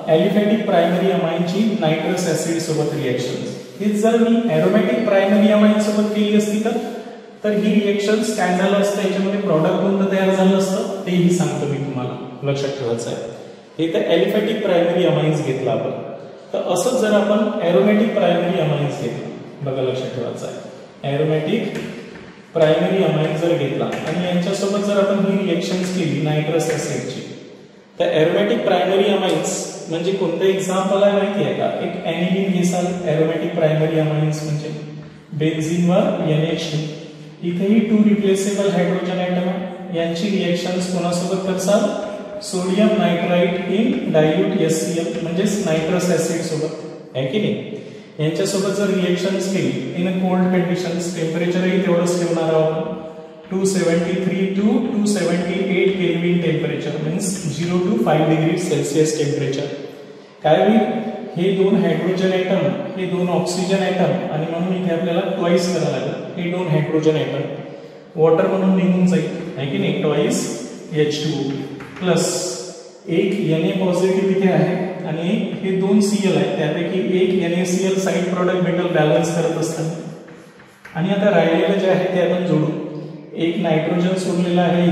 ॲलिफॅटिक प्रायमरी अमाइनची नायट्रस ऍसिड सोबत रिएक्शन. हेच जर मी ॲरोमॅटिक प्रायमरी अमाइन सोबत केली असती तर ही रिएक्शन्स काय झालं असतं, याच्यामध्ये प्रॉडक्ट कोणतं तयार झालं असतं तेही सांगतो मी तुम्हाला, लक्षात ठेवायचं आहे. हे तर ॲलिफॅटिक प्रायमरी अमाइन्स घेतला आपण. तर असंच जर आपण ॲरोमॅटिक प्रायमरी अमाइन्स घेतला, बघा लक्षात ठेवायचं आहे. ॲरोमॅटिक प्रायमरी अमाइन जर घेतला आणि यांच्यासोबत जर आपण ही रिएक्शन्स केली नायट्रस ऍसिडची, तर ॲरोमॅटिक प्रायमरी अमाइन्स म्हणजे कोणतं एक्झाम्पल आहे माहिती आहे का? एक ॲनिलीन घेसाल. ॲरोमॅटिक प्रायमरी अमाइन्स म्हणजे बेन्झीनवर NH2, इथेही 2 रिप्लेसेबल हायड्रोजन ॲटम आहे. यांची रिएक्शन्स कोणासोबत करसाल? Sodium nitrite in dilute HCl म्हणजे नायट्रस ऍसिड सोबत, आहे की नाही. यांच्यासोबत जर रिएक्शन्स केली इन कोल्ड कंडिशन्स, टेम्परेचरही तेवढंच ठेवणार आहोत आपण, 273 to 278 kelvin temperature, means 0 to 5 degree Celsius temperature. काय होईल? हे 2 हायड्रोजन ॲटम, हे 2 ऑक्सिजन ॲटम, आणि म्हणून इथे आपल्याला ट्वाइस करायला लागेल. हे 2 हायड्रोजन ॲटम वॉटर म्हणून निघून जाईल, आहे की नाही. ट्वाइस H2 प्लस एक Na पॉझिटिव्ह इथे आहे आणि हे 2 Cl आहे, त्यापैकी एक NaCl side product metal balance करत असतात. आणि आता राहिलेलं जे आहे ते आपण जोडू. एक नायट्रोजन सोडलेला आहे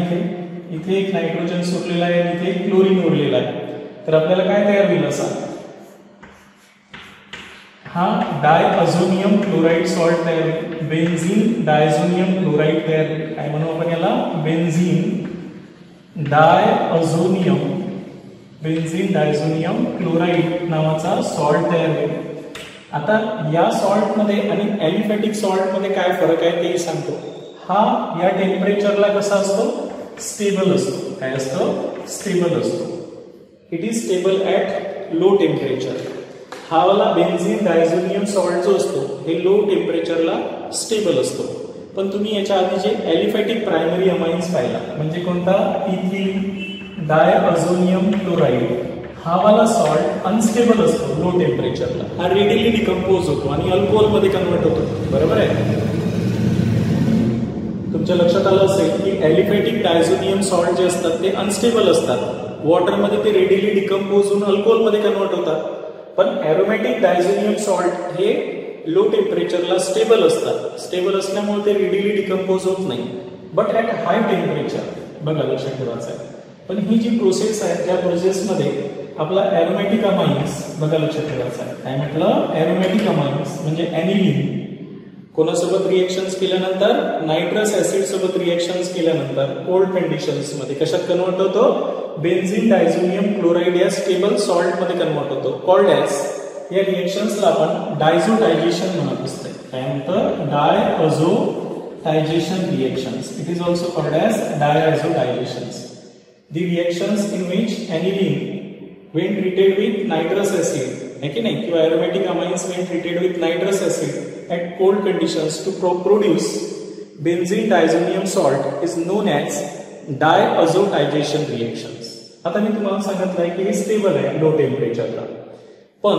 इथे एक नायट्रोजन सोडलेला आहे आणि इथे क्लोरीन उरलेला आहे. तर आपल्याला काय तयार होईल असा? हा डायअझोनियम क्लोराइड सॉल्ट तयार होईल. बेन्झीन डायझोनियम क्लोराइड तयार होईल. काय म्हणू आपण याला? बेन्झीन डायझोनियम क्लोराइड नावाचा सॉल्ट तयार होईल. आता या सॉल्ट मध्ये आणि ॲलिफॅटिक सॉल्ट मध्ये काय फरक आहे तेही सांगतो. हा या टेम्परेचरला कसा असतो? स्टेबल असतो. काय असतो? स्टेबल असतो. It is stable at low temperature. हा वाला बेन्झीन डायझोनियम सॉल्ट जो असतो हे लो टेम्परेचरला स्टेबल असतो. पण तुम्ही याच्या आधी जे ॲलिफॅटिक प्रायमरी अमाइन्स पाहिला म्हणजे कोणता? इथिल डायअझोनियम क्लोराइड, हा वाला सॉल्ट अनस्टेबल असतो लो टेम्परेचरला. हा रेडिली डिकम्पोज होतो आणि अल्कोहोल मध्ये कन्वर्ट होतो. बरोबर आहे? तुमच्या लक्षात आलं असेल की ॲलिफॅटिक डायझोनियम सॉल्ट जे असतात ते अनस्टेबल असतात. वॉटरमध्ये ते रेडिली डिकम्पोज होऊन अल्कोहोल मध्ये कन्वर्ट होतात. पण ॲरोमॅटिक डायझोनियम सॉल्ट हे लो टेम्परेचरला स्टेबल असतात. स्टेबल असल्यामुळे ते रेडिली डिकम्पोज होत नाही. बट ॲट हाय टेम्परेचर, बघा लक्षात ठेवायचं आहे. पण ही जी प्रोसेस आहे त्या प्रोसेसमध्ये आपला ॲरोमॅटिक अमाइन्स, बघा लक्षात ठेवायचं आहे. काय म्हटलं? ॲरोमॅटिक अमाइन्स म्हणजे ॲनिलीन कोणासोबत रिएक्शन्स केल्यानंतर? नायट्रस ऍसिड सोबत रिएक्शन्स केल्यानंतर कोल्ड कंडिशन्स मध्ये कशात कन्वर्ट होतो? बेन्झीन डायझोनियम क्लोराइड या स्टेबल सॉल्ट मध्ये कन्वर्ट होतो. कॉल्ड ॲज, या रिएक्शन्सला आपण डायझोटायझेशन म्हणत असतो. काय म्हणतं? Diazotization reactions. It is also called as diazotizations. The reactions in which aniline when treated with nitrous acid, है कि नहीं, किंवा aromatic amines when treated with nitrous acid at cold conditions to produce benzene diazonium salt is known as diazotization reactions. आता मी तुम्हाला सांगितलंय की हे stable आहे लो टेम्परेचरला. पण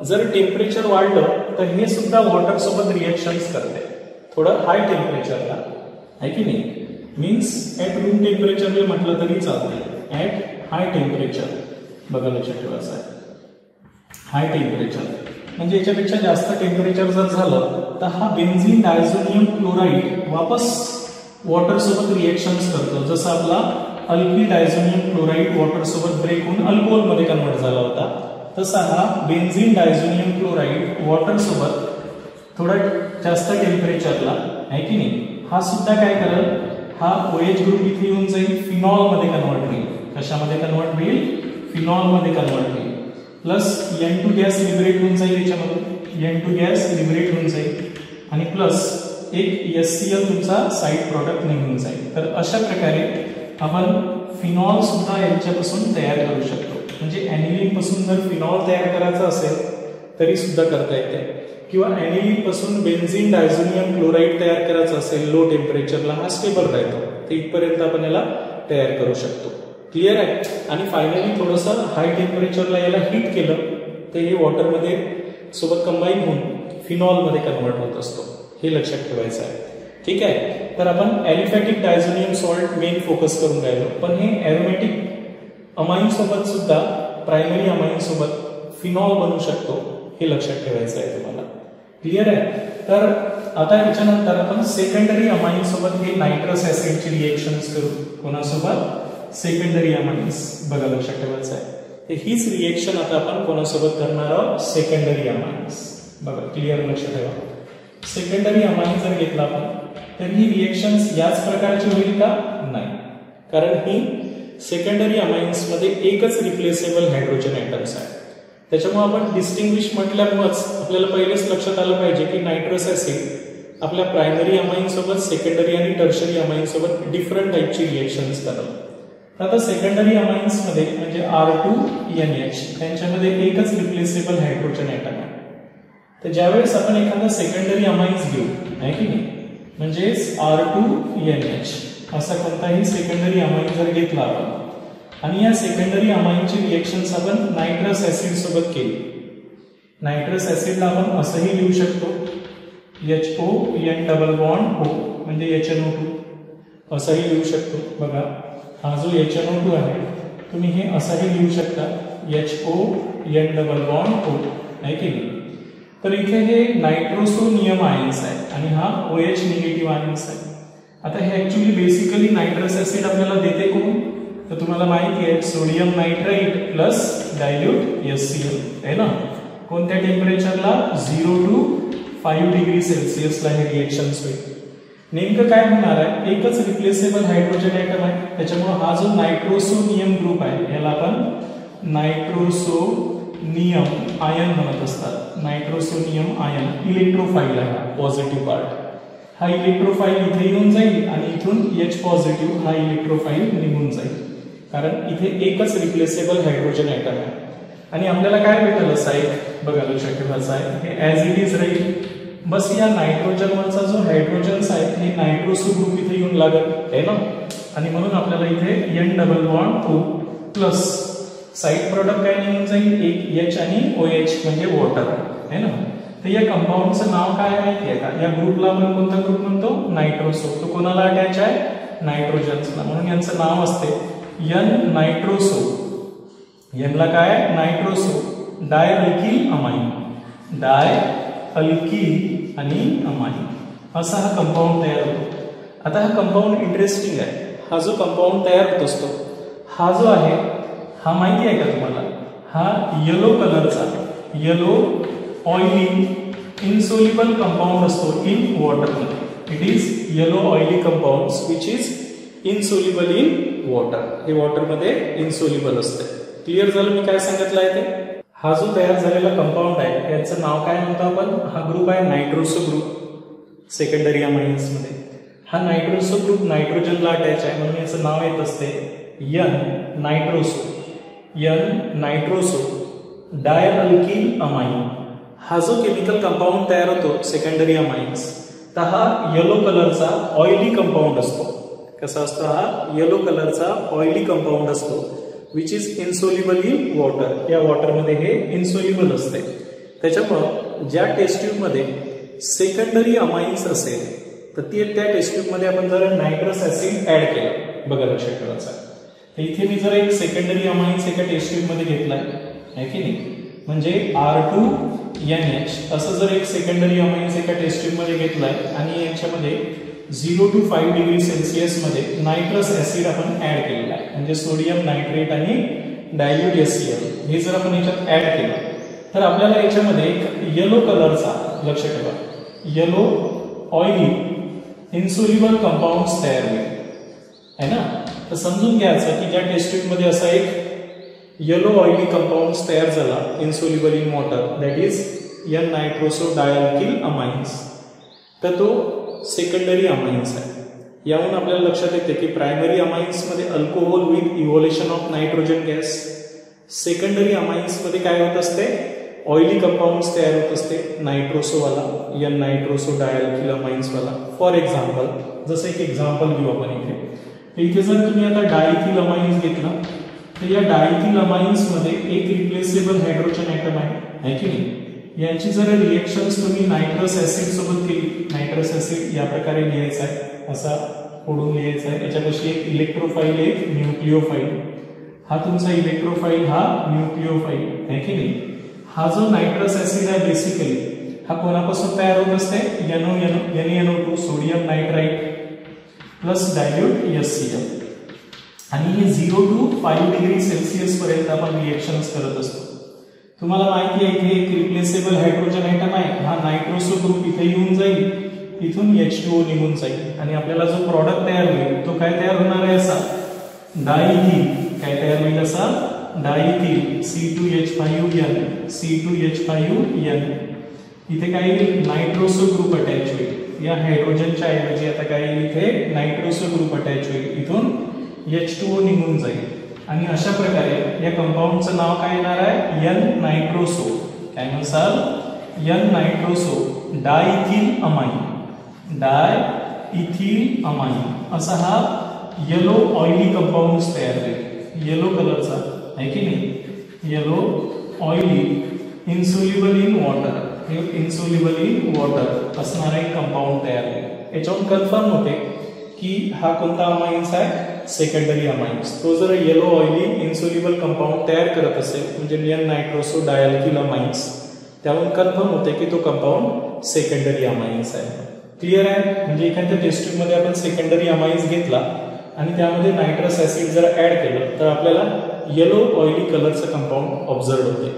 जर टेम्परेचर वाढलं तर हे सुद्धा वॉटर सोबत रिएक्शन्स करते थोडं हाय टेम्परेचरला, है की नाही. मीन्स ॲट रूम टेम्परेचर म्हटलं तरी चालते. ॲट हाय टेम्परेचर, बघा लक्षात ठेवायचं आहे. हाय टेम्परेचर म्हणजे याच्यापेक्षा जास्त टेम्परेचर जर झालं तर हा बेन्झीन डायझोनियम क्लोराइड वापस वॉटर सोबत रिएक्शन्स करतो. जसं आपला अल्किल डायझोनियम क्लोराइड वॉटर सोबत ब्रेक होऊन अल्कोहोल मध्ये कन्वर्ट झाला होता, तसा हा बेन्झीन डायझोनियम क्लोराइड वॉटर सोबत थोडा जास्त टेम्परेचरला, आहे की नाही, हा सुद्धा काय करेल? हा OH ग्रुप इथे येऊन जाईल, फिनॉल मध्ये कन्वर्ट होईल. कशामध्ये कन्वर्ट होईल? फिनॉल मध्ये कन्वर्ट होईल. प्लस N2 गॅस लिबरेट होऊन जाईल याच्यामधून. N2 गॅस लिबरेट होऊन जाईल आणि प्लस एक HCl तुमचा साईड प्रॉडक्ट निघून जाईल. तर अशा प्रकारे आपण फिनॉल सुद्धा याच्यापासून तयार करू शकतो. म्हणजे ॲनिलीन पासून जर फिनॉल तयार करायचा असेल तरी सुद्धा करता येते, किंवा ॲनिलीन पासून बेन्झीन डायझोनियम क्लोराईड तयार करायचं असेल लो टेम्परेचरला, हा स्टेबल राहतो, तर इथपर्यंत आपण याला तयार करू शकतो. क्लिअर आहे. आणि फायनली थोडंसं हाय टेम्परेचरला याला हीट केलं तर हे वॉटरमध्ये सोबत कंबाईन होऊन फिनॉलमध्ये कन्वर्ट होत असतो. हे लक्षात ठेवायचं आहे. ठीक आहे. तर आपण aliphatic diazonium salt main focus करून राहिलो, पण हे ॲरोमॅटिक अमाइन सोबत सुद्धा प्रायमरी अमाइन सोबत फिनॉल बनू शकतो. हे लक्षात ठेवायचं आहे तुम्हाला. क्लिअर आहे. तर आता याच्यानंतर आपण सेकंडरी अमाइन सोबत हे नायट्रस ऍसिडची रिएक्शन्स करू. कोणासोबत? Secondary amines. बघा लक्षात ठेवायचं आहे. हीच रिएक्शन आता आपण कोणासोबत करणार आहोत? Secondary amines. बघा क्लिअर लक्ष ठेवा. सेकंडरी अमाइन जर घेतला आपण तर ही रिएक्शन्स याच प्रकारची होईल का? नाही, कारण ही सेकंडरी अमाइन्स मध्ये एकच रिप्लेसेबल हायड्रोजन ऍटम्स आहे. त्याच्यामुळे आपण डिस्टिंग्विश म्हटल्यामुळेच आपल्याला पहिलेच लक्षात आलं पाहिजे की नायट्रस ऍसिड आपल्या प्रायमरी अमाइन सोबत सेकंडरी आणि टर्शरी अमाइन सोबत डिफरंट टाइपची रिएक्शन्स करतात. आता सेकंडरी अमाइन्स मध्ये म्हणजे R2NH त्यांच्यामध्ये एकच रिप्लेसेबल हायड्रोजन ऍटम आहे. तर ज्यावेळेस आपण एखादा सेकंडरी अमाइन्स घेऊ, आहे की नाही, म्हणजे R2NH असा कोणताही सेकंडरी अमाइन जर घेतला आपण आणि या सेकंडरी अमाइनची रिएक्शन्स आपण नायट्रस ऍसिड सोबत केली. नायट्रस ऍसिडला आपण असंही लिहू शकतो HON डबल बॉन्ड O म्हणजे HNO2 असंही लिहू शकतो. बघा हा जो HNO2 आहे तुम्ही हे असंही लिहू शकता HON डबल बॉन्ड O, आहे की नाही. तर इथे हे नायट्रोसोनियम आयन्स आहे आणि हा OH निगेटिव्ह आयन्स आहे. आता हे ऍक्च्युली बेसिकली नायट्रस ऍसिड आपल्याला देते कोण? तर तुम्हाला माहिती आहे sodium nitrite plus dilute HCl आहे ना. कोणत्या टेम्परेचरला? 0 to 5 डिग्री सेल्सिअसला हे रिएक्शन्स होईल. नेमकं काय होणार आहे? एकच रिप्लेसेबल हायड्रोजन ऍटम आहे. त्याच्यामुळे हा जो नायट्रोसोनियम ग्रुप आहे याला आपण नायट्रोसोनियम आयन म्हणत असतात. नायट्रोसोनियम आयन इलेक्ट्रोफाइल आहे, पॉझिटिव्ह पार्ट. हा इलेक्ट्रोफाइल इथे येऊन जाईल आणि इथून H पॉझिटिव्ह हा इलेक्ट्रोफाइल निघून जाईल, कारण इथे एकच रिप्लेसेबल हायड्रोजन ऍटम आहे. आणि आपल्याला काय भेटेल असं आहे? बघा लक्षात ठेवायचं आहे, हे ऍज इट इज राहील. बस या नायट्रोजनवरचा जो हायड्रोजन्स आहे हे नायट्रोसो ग्रुप इथे येऊन लागत आहे ना, आणि म्हणून आपल्याला इथे N double bond O plus side product काय निघून जाईल? एक H आणि OH म्हणजे वॉटर आहे ना. तर या कंपाऊंडचं नाव काय माहिती आहे का? या ग्रुपला आपण कोणता ग्रुप म्हणतो? नायट्रोसो. तो कोणाला अटॅच आहे? नायट्रोजन्सला. म्हणून यांचं नाव असते N नायट्रोसो. यांना काय? नायट्रोसो डाय अल्किल अमाइन. डाय अल्किल आणि अमाइन असा हा कंपाऊंड तयार होतो. आता हा कंपाऊंड इंटरेस्टिंग आहे. हा जो कंपाऊंड तयार होत असतो हा जो आहे हा माहिती आहे का तुम्हाला? हा येलो कलरचा येलो ऑइली इनसोल्युबल कंपाऊंड असतो इन वॉटर मध्ये. It is yellow oily compounds which is insoluble in water. हे वॉटर मध्ये इनसोल्युबल असते. क्लिअर झालं मी काय सांगितलं आहे ते? हा जो तयार झालेला कंपाऊंड आहे याचं नाव काय म्हणतो आपण? हा ग्रुप आहे नायट्रोसो ग्रुप सेकंडरी अमाइन्स मध्ये. हा नायट्रोसो ग्रुप नायट्रोजनला अटॅच आहे म्हणून याचं नाव येत असते N नायट्रोसो. N नायट्रोसो डाय अल्किल अमाइन. हा जो केमिकल कंपाऊंड तयार होतो सेकंडरी अमाइन्स, तर हा येलो कलरचा ऑइली कंपाऊंड असतो. कसा असतो? हा येलो कलरचा ऑइली कंपाऊंड असतो which is insoluble in water. या वॉटरमध्ये हे इनसोल्युबल असते. त्याच्यामुळं ज्या टेस्ट ट्यूबमध्ये सेकंडरी अमाइन्स असेल तर त्या टेस्ट ट्यूबमध्ये आपण जर नायट्रस ऍसिड ऍड केलं, बघा लक्षात ठेवायचं. तर इथे मी जर एक सेकंडरी अमाइन्स एका टेस्ट ट्यूबमध्ये घेतलाय, आहे की नाही, म्हणजे R2NH असं जर एक सेकंडरी अमाइन्स एका टेस्ट ट्यूबमध्ये घेतलाय आणि याच्यामध्ये 0 to 5 डिग्री सेल्सिअस मध्ये नायट्रस ऍसिड आपण ऍड केलेला आहे, म्हणजे सोडियम नायट्रेट आणि डायल्यूट HCl हे जर आपण याच्यात ऍड केलं तर आपल्याला याच्यामध्ये एक येलो कलरचा, लक्षात ठेवा, येलो ऑइली इनसोल्युबल कंपाऊंड्स तयार होईल, है ना. तर समजून घ्यायचं की ज्या टेस्ट ट्यूब मध्ये असा एक येलो ऑइली कंपाऊंड्स तयार झाला insoluble in water, that is N nitroso dialkyl amines, तर तो सेकंडरी अमाइन्स आहे. यावरून आपल्याला लक्षात येते की प्रायमरी अमाइन्स मध्ये alcohol with evolution of nitrogen gas, secondary amines मध्ये काय होत असते, ऑइली कंपाउंड्स तयार होत असते नायट्रोसोवाला, N नायट्रोसो डायल्किल अमाइन्स वाला. फॉर एक्झाम्पल, जसं एक एक्झाम्पल घेऊ आपण इथे जर तुम्ही आता डायथिल अमाइन्स घेतला तर या डायथिल अमाइन्स मध्ये एक रिप्लेसेबल हायड्रोजन ॲटम आहे की नाही. यांची जर रिएक्शन्स तुम्ही नायट्रस ऍसिड सोबत केली, नायट्रस ऍसिड या प्रकारे लिहायचा आहे, असा फोडून लिहायचा आहे. याच्यापाशी एक इलेक्ट्रोफाइल एक न्यूक्लिओफाइल, हा तुमचा इलेक्ट्रोफाइल हा न्यूक्लिओफाइल आहे की नाही. हा जो नायट्रस ऍसिड आहे बेसिकली हा कोणापासून तयार होत असते, NaNO2 sodium nitrite plus dilute HCl, आणि हे 0 to 5 डिग्री सेल्सिअस पर्यंत आपण रिएक्शन्स करत असतो. तुम्हाला माहिती आहे की एक रिप्लेसेबल हायड्रोजन ॲटम आहे, हा नायट्रोसो ग्रुप इथे येऊन जाईल, इथून H2O निघून जाईल आणि आपल्याला जो प्रॉडक्ट तयार होईल तो काय तयार होणार आहे, असा डायथिल. काय तयार होईल, असा डायथिल C2H5n, C2H5n. इथे काय येईल, नायट्रोसो ग्रुप अटॅच होईल. या हायड्रोजनच्या ऐवजी आता काय येईल, इथे नायट्रोसो ग्रुप अटॅच होईल, इथून H2O निघून जाईल आणि अशा प्रकारे या कंपाऊंडचं नाव काय येणार आहे, N नायट्रोसो. काय म्हणसाल, N nitroso diethyl amine, diethyl amine असा हा येलो ऑइली कंपाऊंड तयार होईल, येलो कलरचा आहे की नाही. Yellow oily insoluble in water, हे इन्सोल्युबल इन वॉटर असणारा एक कंपाऊंड तयार होईल. याच्यावरून कन्फर्म होते की हा कोणता अमाइन्स आहे, सेकंडरी अमाइन्स. तो जर येलो ऑइली इन्सोल्युबल कंपाऊंड तयार करत असेल म्हणजे N नायट्रोसो डायल्किल अमाइन्स, त्यावरून कन्फर्म होते की तो कंपाऊंड सेकंडरी अमाइन्स आहे. क्लिअर आहे. म्हणजे एखाद्या टेस्ट ट्यूब मध्ये आपण सेकंडरी अमाइन्स घेतला आणि त्यामध्ये नायट्रस ऍसिड जर ऍड केलं तर आपल्याला येलो ऑइली कलरचं कंपाऊंड ऑब्झर्व होते.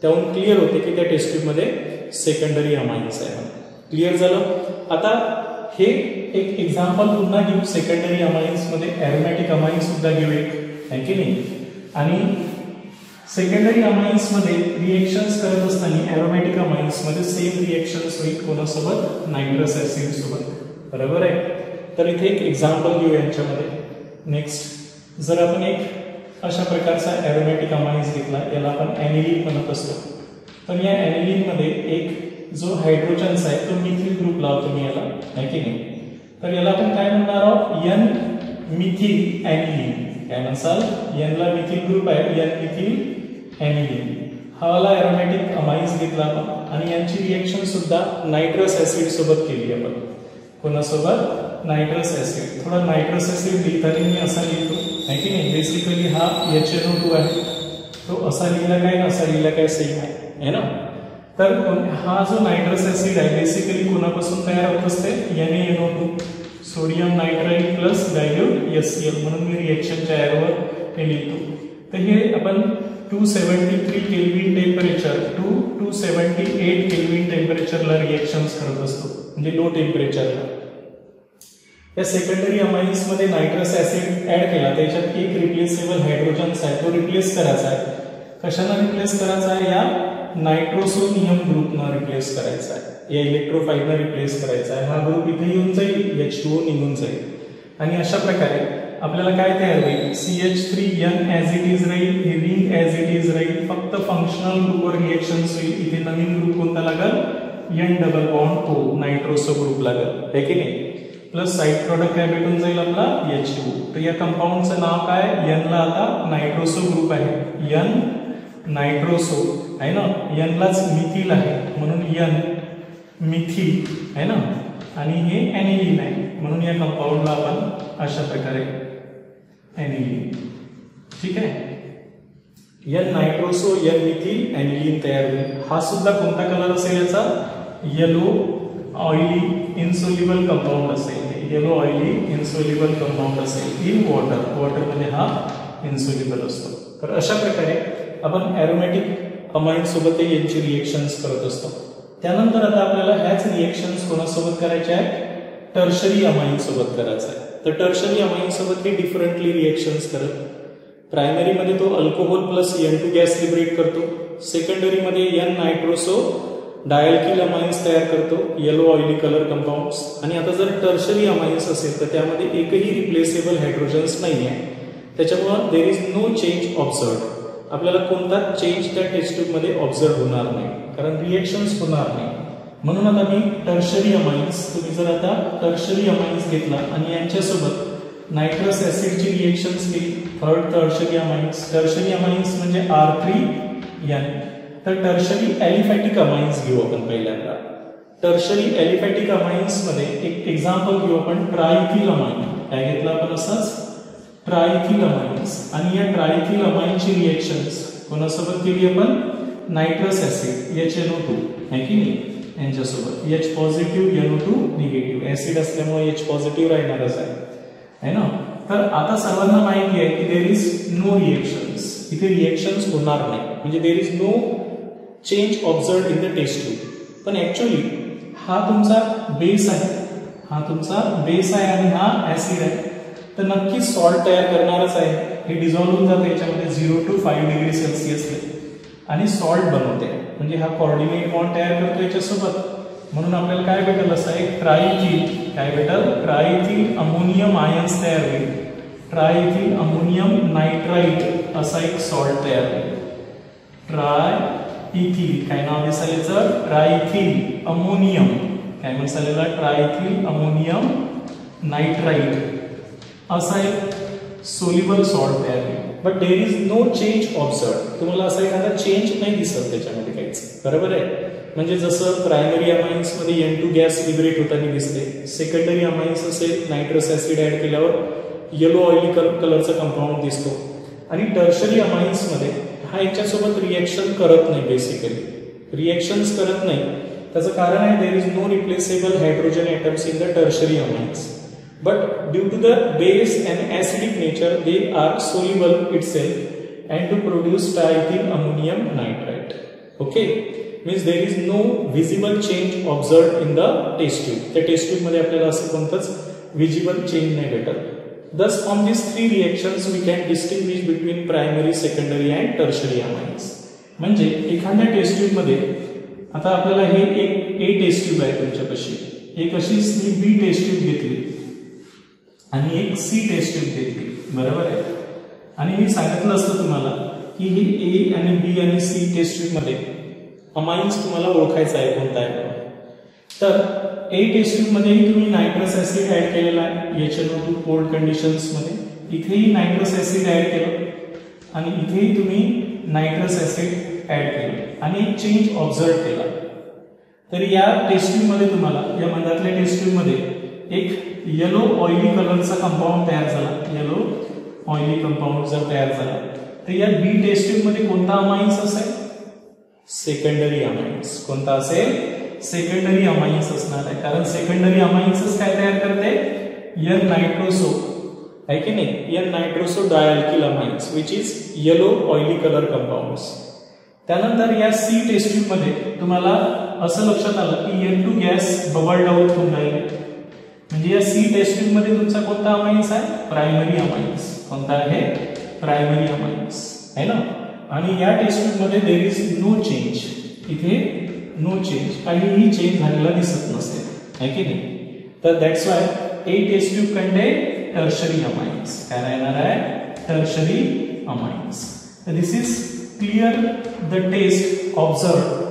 त्यावरून क्लिअर होते की त्या टेस्ट ट्यूब मध्ये सेकंडरी अमाइन्स आहे. क्लिअर झालं. आता हे एक एक्झाम्पल पुन्हा घेऊ, सेकंडरी अमाइन्स मध्ये एरोमॅटिक अमाइन्स सुद्धा घेऊ एक, आहे की नाही. आणि सेकंडरी अमाइन्स मध्ये रिएक्शन्स करत असताना एरोमॅटिक अमाइन्स मध्ये सेम रिएक्शन्स होईल कोणासोबत, नायट्रस ऍसिड सोबत, बरोबर आहे. तर इथे एक एक्झाम्पल घेऊ यांच्यामध्ये. नेक्स्ट, जर आपण एक अशा प्रकारचा एरोमॅटिक अमाइन्स घेतला, याला आपण ॲनिलीन म्हणत असतो. तर या ॲनिलीन मध्ये एक जो हायड्रोजन्स आहे तो मिथिल ग्रुप लावतो मी याला, आहे की नाही. तर याला आपण काय म्हणणार आहोत, N मिथिल ॲनिलीन. काय म्हणसाल, N ला मिथिल ग्रुप आहे, N मिथिल ॲनिलीन. हा वाला एरोमॅटिक अमाइन्स घेतला आपण आणि यांची रिएक्शन सुद्धा नायट्रस ऍसिड सोबत केली आपण. कोणासोबत, नायट्रस ऍसिड. थोडा नायट्रस ऍसिड लिहिताना मी असा लिहितो, आहे की नाही. बेसिकली हा HNO2 आहे, तो असा लिहिला काय ना असा लिहिला काय सेम आहे ना. तर हा जो नायट्रस ऍसिड आहे बेसिकली कोणापासून तयार होत असते, NaNO2 sodium nitrite plus dilute HCl, म्हणून मी रिएक्शनच्या ॲरोवर हे लिहितो. तर हे आपण 273 केल्विन टेम्परेचर टू 278 केल्विन टेम्परेचरला रिएक्शन्स करत असतो, म्हणजे लो टेम्परेचरला. या सेकंडरी अमाइन्स मध्ये नायट्रस ऍसिड ऍड केला, त्याच्यात एक रिप्लेसेबल हायड्रोजन्स आहे, तो रिप्लेस करायचा आहे. कशाला रिप्लेस करायचा आहे, या नायट्रोसोनियम ग्रुपनं रिप्लेस करायचा आहे, या इलेक्ट्रोफाइलनं रिप्लेस करायचा आहे. हा ग्रुप इथे येऊन जाईल, H2O निघून जाईल आणि अशा प्रकारे आपल्याला काय तयार होईल, CH3N ऍज इट इज राहील, हे रिंग ऍज इट इज राहील, फक्त फंक्शनल ग्रुपवर रिएक्शन्स होईल. इथे नवीन ग्रुप कोणता लागेल, N double bond O nitroso group लागेल, आहे की नाही. प्लस साइड प्रॉडक्ट काय भेटून जाईल आपला, H2O. तर या कंपाऊंडचं नाव काय, N ला आता नायट्रोसो ग्रुप आहे, N नायट्रोसो आहे ना. N लाच मिथिल आहे म्हणून N मिथिल आहे ना, आणि हे ॲनिलीन आहे म्हणून या कंपाऊंडला आपण अशा प्रकारे ॲनिलीन. ठीक आहे. N नायट्रोसो N मिथिल ॲनिलीन तयार होईल. हा सुद्धा कोणता कलर असेल याचा, येलो ऑइली इन्सोल्युबल कंपाऊंड असेल, येलो ऑइली इन्सोल्युबल कंपाऊंड असेल इन वॉटर. वॉटरमध्ये हा इन्सोल्युबल असतो. तर अशा प्रकारे आपण एरोमॅटिक अमाइन सोबत यांची रिएक्शन्स करत असतो. त्यानंतर आता आपल्याला ह्याच रिएक्शन्स कोणासोबत करायच्या आहेत, टर्शरी अमाइन सोबत करायचं आहे. तर टर्शरी अमाइन सोबत हे डिफरंटली रिएक्शन्स करत. प्रायमरी मध्ये तो alcohol plus N2 gas liberate करतो, सेकंडरी मध्ये N नायट्रोसो डायल्किल अमाइन्स तयार करतो, येलो ऑइली कलर कंपाऊंड्स. आणि आता जर टर्शरी अमाइन्स असेल तर त्यामध्ये एकही रिप्लेसेबल हायड्रोजन्स नाही आहे, त्याच्यामुळे there is no change observe. आपल्याला कोणताच चेंज त्या टेस्ट ट्यूबमध्ये ऑब्झर्व होणार नाही, कारण रिएक्शन्स होणार नाही. म्हणून आता मी टर्शरी अमाइन्स, तुम्ही जर आता टर्शरी अमाइन्स घेतला आणि यांच्यासोबत नायट्रस ऍसिडची रिएक्शन्स केली, third tertiary amines. Tertiary amines म्हणजे R3N. तर टर्शरी ॲलिफॅटिक अमाइन्स घेऊ आपण पहिल्यांदा. टर्शरी ॲलिफॅटिक अमाइन्स मध्ये एक एक्झाम्पल घेऊ आपण, ट्रायथिल अमाइन. काय घेतलं आपण असंच, ट्रायथिल अमाइन्स. आणि या ट्रायथिल अमाइनची रिएक्शन्स कोणासोबत केली आपण, नायट्रस ऍसिड HNO2 आहे की नाही, यांच्यासोबत H positive NO2 negative. Acid असल्यामुळे H पॉझिटिव्ह राहणारच आहे ना. तर आता सर्वांना माहिती आहे की देर इज नो रिएक्शन्स, इथे रिएक्शन्स होणार नाही, म्हणजे there is no change observe in the test tube. पण ऍक्च्युअली हा तुमचा बेस आहे, हा तुमचा बेस आहे आणि हा ऍसिड आहे, तर नक्कीच सॉल्ट तयार करणारच आहे. हे डिझॉल्व्ह होऊन जाते याच्यामध्ये 0 to 5 डिग्री सेल्सिअस आणि सॉल्ट बनवते, म्हणजे हा कोऑर्डिनेट बॉन्ड तयार करतो याच्यासोबत. म्हणून आपल्याला काय भेटेल, असा एक ट्रायथिल, काय भेटेल, ट्रायथिल अमोनियम आयन्स तयार होईल, ट्रायथिल अमोनियम नायट्राइट असा एक सॉल्ट तयार होईल. ट्रायथिल काय नाव दिसायचं, ट्रायथिल अमोनियम, काय म्हणसालेला, ट्रायथिल अमोनियम नायट्राइट असा एक सोल्युबल सॉल्ट तयार होईल. But there is no change observe. तुम्हाला असा एखादा चेंज नाही दिसत त्याच्यामध्ये काहीच, बरोबर आहे. म्हणजे जसं प्रायमरी अमाइन्स मध्ये N2 गॅस लिबरेट होताना दिसते, सेकंडरी अमाइन्स असेल नायट्रस ऍसिड ऍड केल्यावर येलो ऑइली कलरचा कंपाऊंड दिसतो. आणि टर्शरी अमाइन्स मध्ये हा याच्यासोबत रिएक्शन करत नाही, बेसिकली रिएक्शन्स करत नाही. त्याचं कारण आहे there is no replaceable hydrogen atoms in the tertiary amines. But due to the base and acidic nature, they are soluble itself and to produce triethyl ammonium nitrate. Okay, means there is no visible change observed in the test tube. The test tube मध्ये आपल्याला असं कोणतंच visible change नाही भेटत. Thus, from these three reactions, we can distinguish between primary, secondary and tertiary amines. म्हणजे एखाद्या taste tube मध्ये आता आपल्याला हे एक A टेस्ट ट्यूब आहे तुमच्यापाशी, एक अशीच मी B टेस्ट ट्यूब घेतली आणि एक C टेस्ट ट्यूब घेतली, बरोबर आहे. आणि मी सांगितलं असतं तुम्हाला की ही A आणि B आणि C टेस्ट ट्यूब मध्ये अमाइन्स तुम्हाला ओळखायचा आहे कोणता आहे. तर A टेस्ट ट्यूब मध्ये तुम्ही नायट्रस ऍसिड ऍड केलेला आहे HNO2 कोल्ड कंडिशन्स मध्ये, इथेही नायट्रस ऍसिड ऍड केलं आणि इथेही तुम्ही नायट्रस ऍसिड ऍड केलं आणि एक चेंज ऑब्झर्व केला. तर या टेस्ट ट्यूब मध्ये तुम्हाला, या मधातल्या टेस्ट ट्यूब मध्ये एक येलो ऑइली कलरचा कंपाऊंड तयार झाला, येलो ऑइली कंपाऊंड जर तयार झाला तर या बी टेस्ट ट्यूब मध्ये कोणता अमाइन्स असेल, सेकंडरी अमाइन्स. कोणता असेल, सेकंडरी अमाइन्स असणार आहे, कारण सेकंडरी अमाइन्सच काय तयार करते, एन नायट्रोसो आहे की नाही, N nitroso dialkyl amines which is yellow oily colour compounds. त्यानंतर या सी टेस्ट ट्यूब मध्ये तुम्हाला असं लक्षात आलं की N2 गॅस बबल्ड आउट होऊन राहिले, म्हणजे या सी टेस्ट ट्यूब मध्ये तुमचा कोणता अमाइन्स आहे, प्रायमरी अमाइन्स. कोणता आहे, प्रायमरी अमाइन्स आहे ना. आणि या टेस्ट ट्यूब मध्ये देर इज नो चेंज, इथे नो चेंज, काहीही चेंज झालेला दिसत नसेल, आहे की नाही. तर that's why a test tube contain tertiary amines. काय राहणार आहे, tertiary amines. This is clear the test observe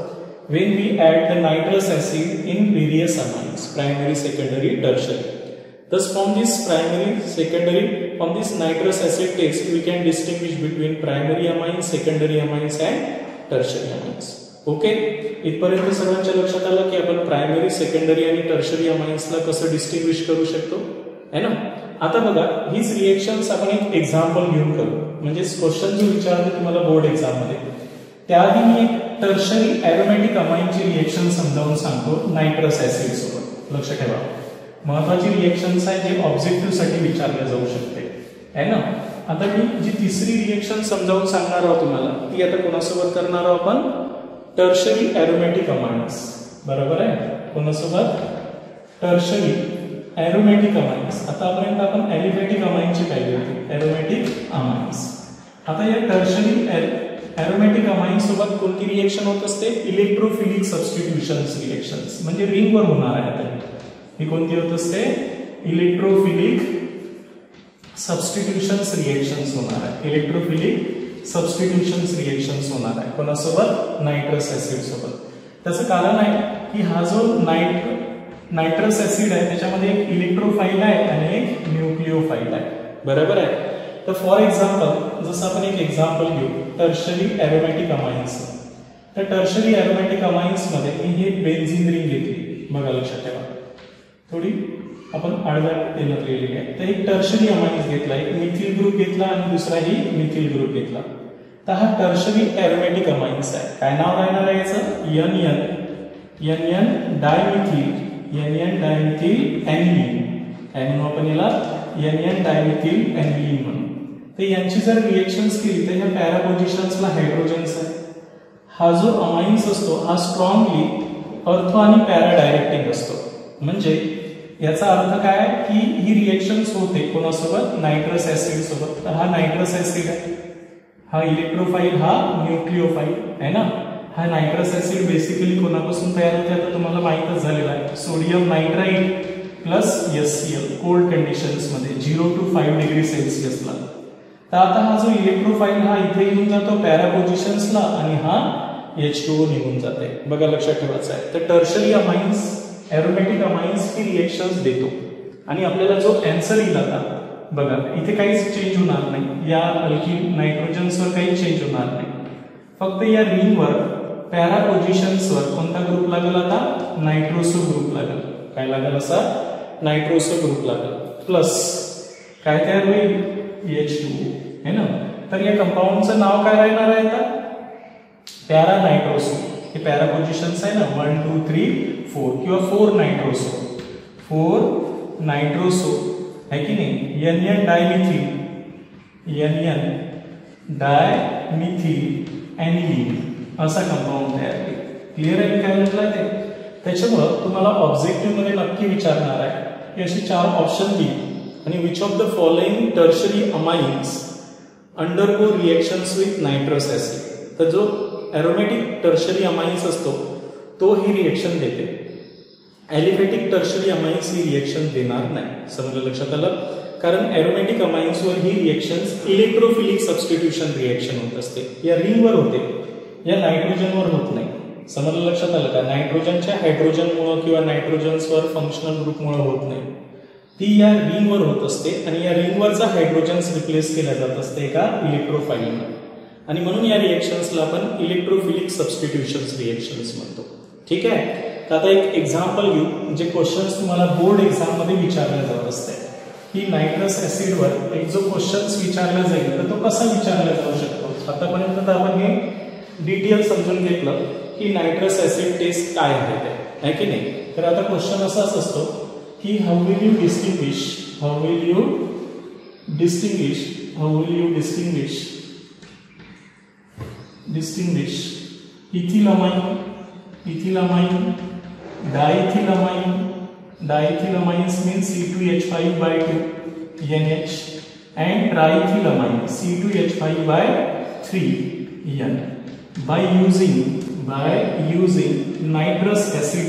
when we add the nitrous acid in various amines, primary, secondary, tertiary. Thus, from this primary, secondary, from this nitrous acid test, we can distinguish between primary amines, secondary amines, and tertiary amines. Okay? इथपर्यंत सर्वांच्या लक्षात आलं की आपण primary, secondary आणि tertiary अमाइन्सला कसं distinguish करू शकतो, है ना. आता बघा, हीच रिएक्शन्स आपण एक एक्झाम्पल घेऊन करू, म्हणजे क्वेश्चन जो विचारले तुम्हाला बोर्ड एक्झाम मध्ये, त्याआधी मी एक टर्शरी एरोमॅटिक अमाइनची रिएक्शन समजावून सांगतो नायट्रस ऍसिड सोबत. लक्ष ठेवा, महत्वाची रिएक्शन्स आहे जे ऑब्जेक्टिव्ह साठी विचारले जाऊ शकते, है ना. आता मी जी तिसरी रिएक्शन समजावून सांगणार आहोत तुम्हाला, ती आता कोणासोबत करणार आहोत आपण, टर्शरी एरोमॅटिक अमाइन्स, बरोबर आहे. कोणासोबत, टर्शरी एरोमॅटिक अमाइन्स. आतापर्यंत आपण ॲलिफॅटिक अमाइनची पाहिली होती, एरोमॅटिक अमाइन्स. आता या टर्शरी एरोमॅटिक अमाइन सोबत कोणती रिएक्शन होत असते? इलेक्ट्रोफिलिक सबस्टिट्यूशन्स रिएक्शन्स, म्हणजे रिंगवर होणार आहे. ही कोणती होत असते? इलेक्ट्रोफिलिक सबस्टिट्यूशन्स रिएक्शन्स होणार आहे. इलेक्ट्रोफिलिक सबस्टिट्यूशन्स रिएक्शन्स होणार आहे कोणासोबत? नायट्रस ऍसिड सोबत. त्याचं कारण आहे की हा जो नायट्रस ऍसिड आहे त्याच्यामध्ये एक इलेक्ट्रोफाइल आहे आणि एक न्यूक्लिओफाइल आहे. बरोबर आहे. तर फॉर एक्झाम्पल जसं आपण एक एक्झाम्पल घेऊ टर्शरी एरोमॅटिक अमाइन्स. तर टर्शरी एरोमॅटिक अमाइन्स मध्ये मी हे बेन्झीन रिंग घेतली. बघा लक्षात ठेवा, थोडी आपण आडव्या तेलात लिहिलेली आहे. तर एक टर्शरी अमाइन्स घेतला, एक मिथिल ग्रुप घेतला आणि दुसराही मिथिल ग्रुप घेतला. तर हा टर्शरी एरोमॅटिक अमाइन्स आहे. काय नाव राहणार आहे याचं? NN dimethyl aniline. काय म्हणू आपण याला? NN डायमिथिल ऍनिलीन म्हणून. तर यांची जर रिएक्शन्स केली तर ह्या पॅरा पोझिशन्सला हायड्रोजन्स आहे. हा जो अमाइन्स असतो हा स्ट्रॉंगली अर्थो आणि पॅरा डायरेक्टिंग असतो. म्हणजे याचा अर्थ काय की ही रिएक्शन्स होते कोणासोबत? नायट्रस ऍसिड सोबत. तर हा नायट्रस ऍसिड आहे, हा इलेक्ट्रोफाइल, हा न्यूक्लिओफाइल आहे ना. हा नायट्रस ऍसिड बेसिकली कोणापासून तयार होते आता तुम्हाला माहितच झालेला आहे. Sodium nitrite plus HCl cold conditions मध्ये 0 to 5 डिग्री सेल्सिअसला. तर आता हा जो इलेक्ट्रोफाइल हा इथे येऊन जातो पॅरा पोझिशन्सला आणि हा H2O निघून जाते. बघा लक्षात ठेवायचं आहे. तर टर्शरी अमाइन्स एरोमॅटिक अमाइन्स ही रिएक्शन्स देतो आणि आपल्याला जो आन्सर येईल आता बघा इथे काहीच चेंज होणार नाही. या अल्किल नायट्रोजन्सवर काही चेंज होणार नाही. फक्त या रिंगवर पॅरा पोझिशन्सवर कोणता ग्रुप लागेल? आता नायट्रोसो ग्रुप लागेल. काय लागेल? असा नायट्रोसो ग्रुप लागेल. प्लस काय तयार होईल? H2O है ना. तर या कंपाऊंडचं नाव काय राहणार आहे आता? Para nitroso. हे पॅरा पोझिशन्स आहे ना 1 2 3 4 किंवा 4 नायट्रोसो. 4 नायट्रोसो है की नाही. NN डायमिथिल ऍनिलीन असा कंपाऊंड तयार होईल. क्लिअर आहे काय म्हटलं ते? त्याच्यामुळं तुम्हाला ऑब्जेक्टिव्ह मध्ये नक्की विचारणार आहे की असे 4 ऑप्शन दिले आणि which of the following tertiary amines undergo reactions with nitrous acid. तर जो एरोमॅटिक टर्शरी अमाइन्स असतो तो ही रिएक्शन देते. ॲलिफॅटिक टर्शरी अमाइन्स ही रिएक्शन देणार नाही. समजलं? लक्षात आलं? कारण एरोमॅटिक अमाइन्सवर ही रिएक्शन्स इलेक्ट्रोफिलिक सबस्टिट्यूशन रिएक्शन होत असते. या रिंगवर होते, या नायट्रोजनवर होत नाही. समजलं? लक्षात आलं का? नायट्रोजनच्या हायड्रोजनमुळे किंवा नायट्रोजन्सवर फंक्शनल ग्रुपमुळे होत नाही. ती या रिंगवर होत असते आणि या रिंगवरचा हायड्रोजन्स रिप्लेस केला जात असते एका इलेक्ट्रोफाइलने आणि म्हणून या रिएक्शन्सला आपण इलेक्ट्रोफिलिक सबस्टिट्यूशन्स रिएक्शन्स म्हणतो. ठीक आहे. तर आता एक एक्झाम्पल घेऊ जे क्वेश्चन्स तुम्हाला बोर्ड एक्झाम मध्ये विचारले जात असते की नायट्रस ऍसिडवर एक जो क्वेश्चन्स विचारला जाईल तर तो कसा विचारला जाऊ शकतो. आतापर्यंत आपण हे डिटेल समजून घेतलं की नायट्रस ऍसिड टेस्ट काय आहे ते, आहे की नाही. तर आता क्वेश्चन असाच असतो की how will you distinguish ethylamine, diethylamines means C2H5/2 NH and triethylamine C2H5/3 N by using nitrous acid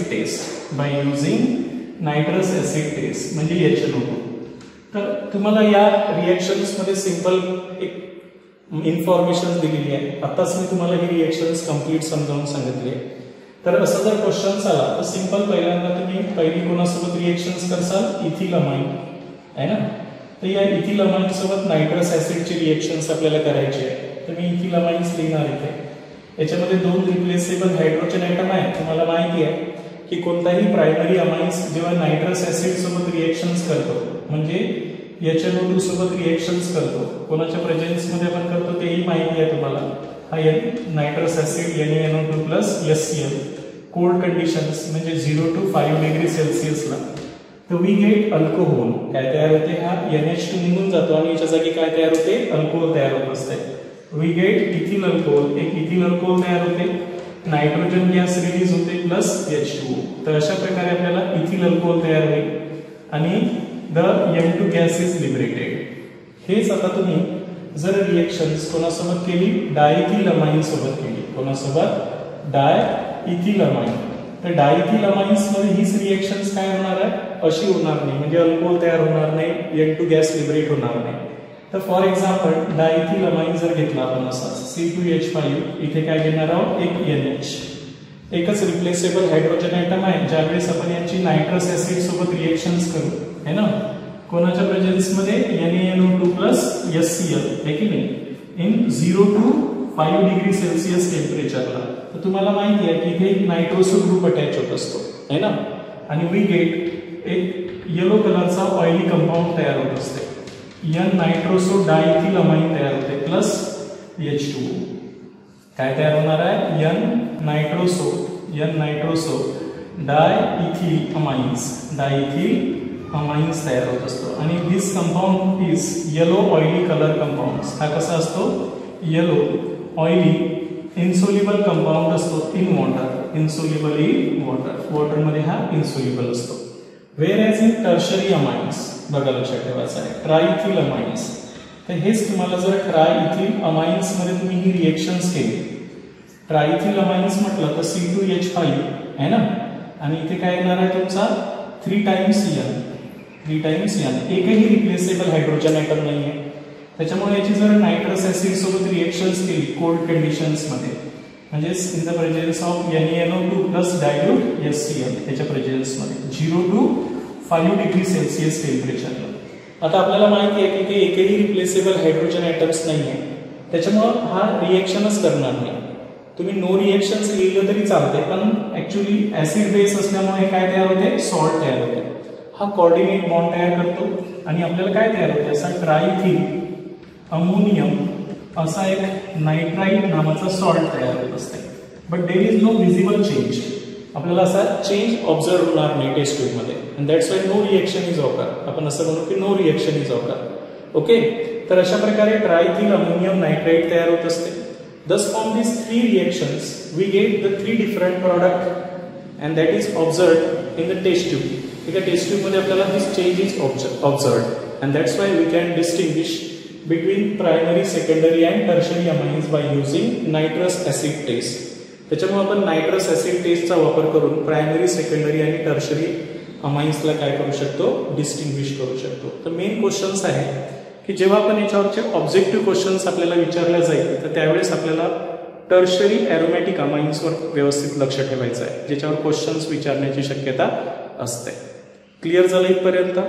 test म्हणजे HNO2. तर तुम्हाला या रिएक्शन्स मध्ये सिंपल एक इन्फॉर्मेशन दिलेली आहे. आताच मी तुम्हाला ही रिएक्शन्स कंप्लीट समजावून सांगितली आहे. तर असं जर क्वेश्चन्स आला तर सिंपल पहिल्यांदा तुम्ही पहिली कोणासोबत रिएक्शन्स करसाल? इथिलामाइन आहे ना. तर या इथिलामाइन सोबत नायट्रस ऍसिडची रिएक्शन्स आपल्याला करायची आहे. तर मी इथिलामाइन्स लिहिणार इथे. याच्यामध्ये 2 रिप्लेसेबल हायड्रोजन ॲटम आहेत. तुम्हाला माहिती आहे की कोणताही प्रायमरी अमाइन्स जेव्हा नायट्रस ऍसिड सोबत रिएक्शन्स करतो म्हणजे HNO2 सोबत रिएक्शन्स करतो, कोणाच्या प्रेझेन्स मध्ये आपण करतो तेही माहिती आहे तुम्हाला. हा nitrous acid NaNO2 plus HCl cold conditions म्हणजे 0 to 5 डिग्री सेल्सिअसला. तर वी गेट अल्कोहोल. काय तयार होते? हा NH2 निघून जातो आणि याच्या जागी काय तयार होते? अल्कोहोल तयार होत असते. We get ethyl alcohol. एक इथिल अल्कोहोल तयार होते, नायट्रोजन गॅस रिलीज होते प्लस H2O. तर अशा प्रकारे आपल्याला इथिल अल्कोहोल तयार होईल आणि the N2 gas is liberated. हेच आता तुम्ही जर रिएक्शन्स कोणासोबत केली, डायइथिल अमाइन सोबत केली, कोणासोबत, डायइथिल अमाइन, तर डायइथिल अमाइन्स मध्ये हीच रिएक्शन्स काय होणार आहे, अशी होणार नाही, म्हणजे अल्कोहोल तयार होणार नाही, N2 गॅस लिबरेट होणार नाही. तर फॉर एक्झाम्पल डायइथिल अमाइन जर घेतला आपण असा C2H5, इथे काय घेणार आहोत, एक NH, एकच रिप्लेसेबल हायड्रोजन ॲटम आहे. ज्यावेळेस आपण यांची नायट्रस ऍसिड सोबत रिएक्शन्स करू, है ना, कोणाच्या प्रेझेन्स मध्ये NaNO2 प्लस HCl, है की नाही, इन 0 to 5 डिग्री सेल्सिअस टेम्परेचरला. तर तुम्हाला माहिती आहे की इथे नायट्रोसो ग्रुप अटॅच होत असतो, है ना, आणि वी गेट एक येलो कलरचा ऑइली कंपाऊंड तयार होत असते, N नायट्रोसो डायइथिल अमाइन तयार होते प्लस H2O. काय तयार होणार आहे, N नायट्रोसो डायइथिल अमाइन्स तयार होत असतो. आणि this compound is yellow oily colour compounds. हा कसा असतो, येलो ऑइली इन्सोल्युबल कंपाऊंड असतो in water, insoluble in water, water मध्ये हा इन्सोल्युबल असतो. Whereas in tertiary amines, बघा लक्षात ठेवायचं आहे, ट्रायइथिल अमाइन्स. तर हेच तुम्हाला जर ट्रायइथिल अमाइन्स मध्ये तुम्ही ही रिएक्शन्स केली, ट्रायइथिल अमाइन्स म्हटलं तर C2H5 आहे ना, आणि इथे काय येणार आहे तुमचा 3 टाइम्स N, एकही रिप्लेसेबल हायड्रोजन ॲटम नाही आहे. त्याच्यामुळे याची जर नायट्रस ऍसिड सोबत रिएक्शन्स केली कोल्ड कंडिशन्स मध्ये, म्हणजे in the presence of NaNO2 plus dilute HCl, त्याच्या प्रेझेन्स मध्ये 0 to 5 डिग्री सेल्सिअस टेम्परेचरला. आता आपल्याला माहिती आहे की एकही रिप्लेसेबल हायड्रोजन ॲटम्स नाही आहे, त्याच्यामुळे हा रिएक्शनच करणार नाही. तुम्ही नो रिएक्शन्स लिहिलं तरी चालते, पण ऍक्च्युली ऍसिड बेस असल्यामुळे काय तयार होते, सॉल्ट तयार होते. हा कोऑर्डिनेट बॉन्ड तयार करतो आणि आपल्याला काय तयार होते, असा ट्रायइथिल अमोनियम असा एक नायट्राइट नावाचा सॉल्ट तयार होत असते. But there is no visible change, आपल्याला असा चेंज ऑब्झर्व होणार नाही टेस्ट ट्यूब मध्ये, and that's why no reaction is occur. आपण असं म्हणू की no reaction is occur. Okay, तर अशा प्रकारे ट्रायइथिल अमोनियम नायट्राइट तयार होत असते. Thus from these 3 reactions we get the 3 different product and that is observed in the test tube. ठीक है, test tube मध्ये आपल्याला this change is observed and that's why we can distinguish between primary, secondary and tertiary amines by using nitrous acid test. त्याच्यामुळे आपण nitrous acid टेस्टचा वापर करून primary, secondary आणि tertiary अमाइन्सला काय करू शकतो, डिस्टिंग्विश करू शकतो. तर मेन क्वेश्चन्स आहे की जेव्हा आपण याच्यावरचे ऑब्जेक्टिव्ह क्वेश्चन्स आपल्याला विचारले जाईल तर त्यावेळेस आपल्याला टर्शरी ॲरोमॅटिक अमाइन्सवर व्यवस्थित लक्ष ठेवायचं आहे, ज्याच्यावर क्वेश्चन्स विचारण्याची शक्यता असते. क्लिअर झालं इथपर्यंत?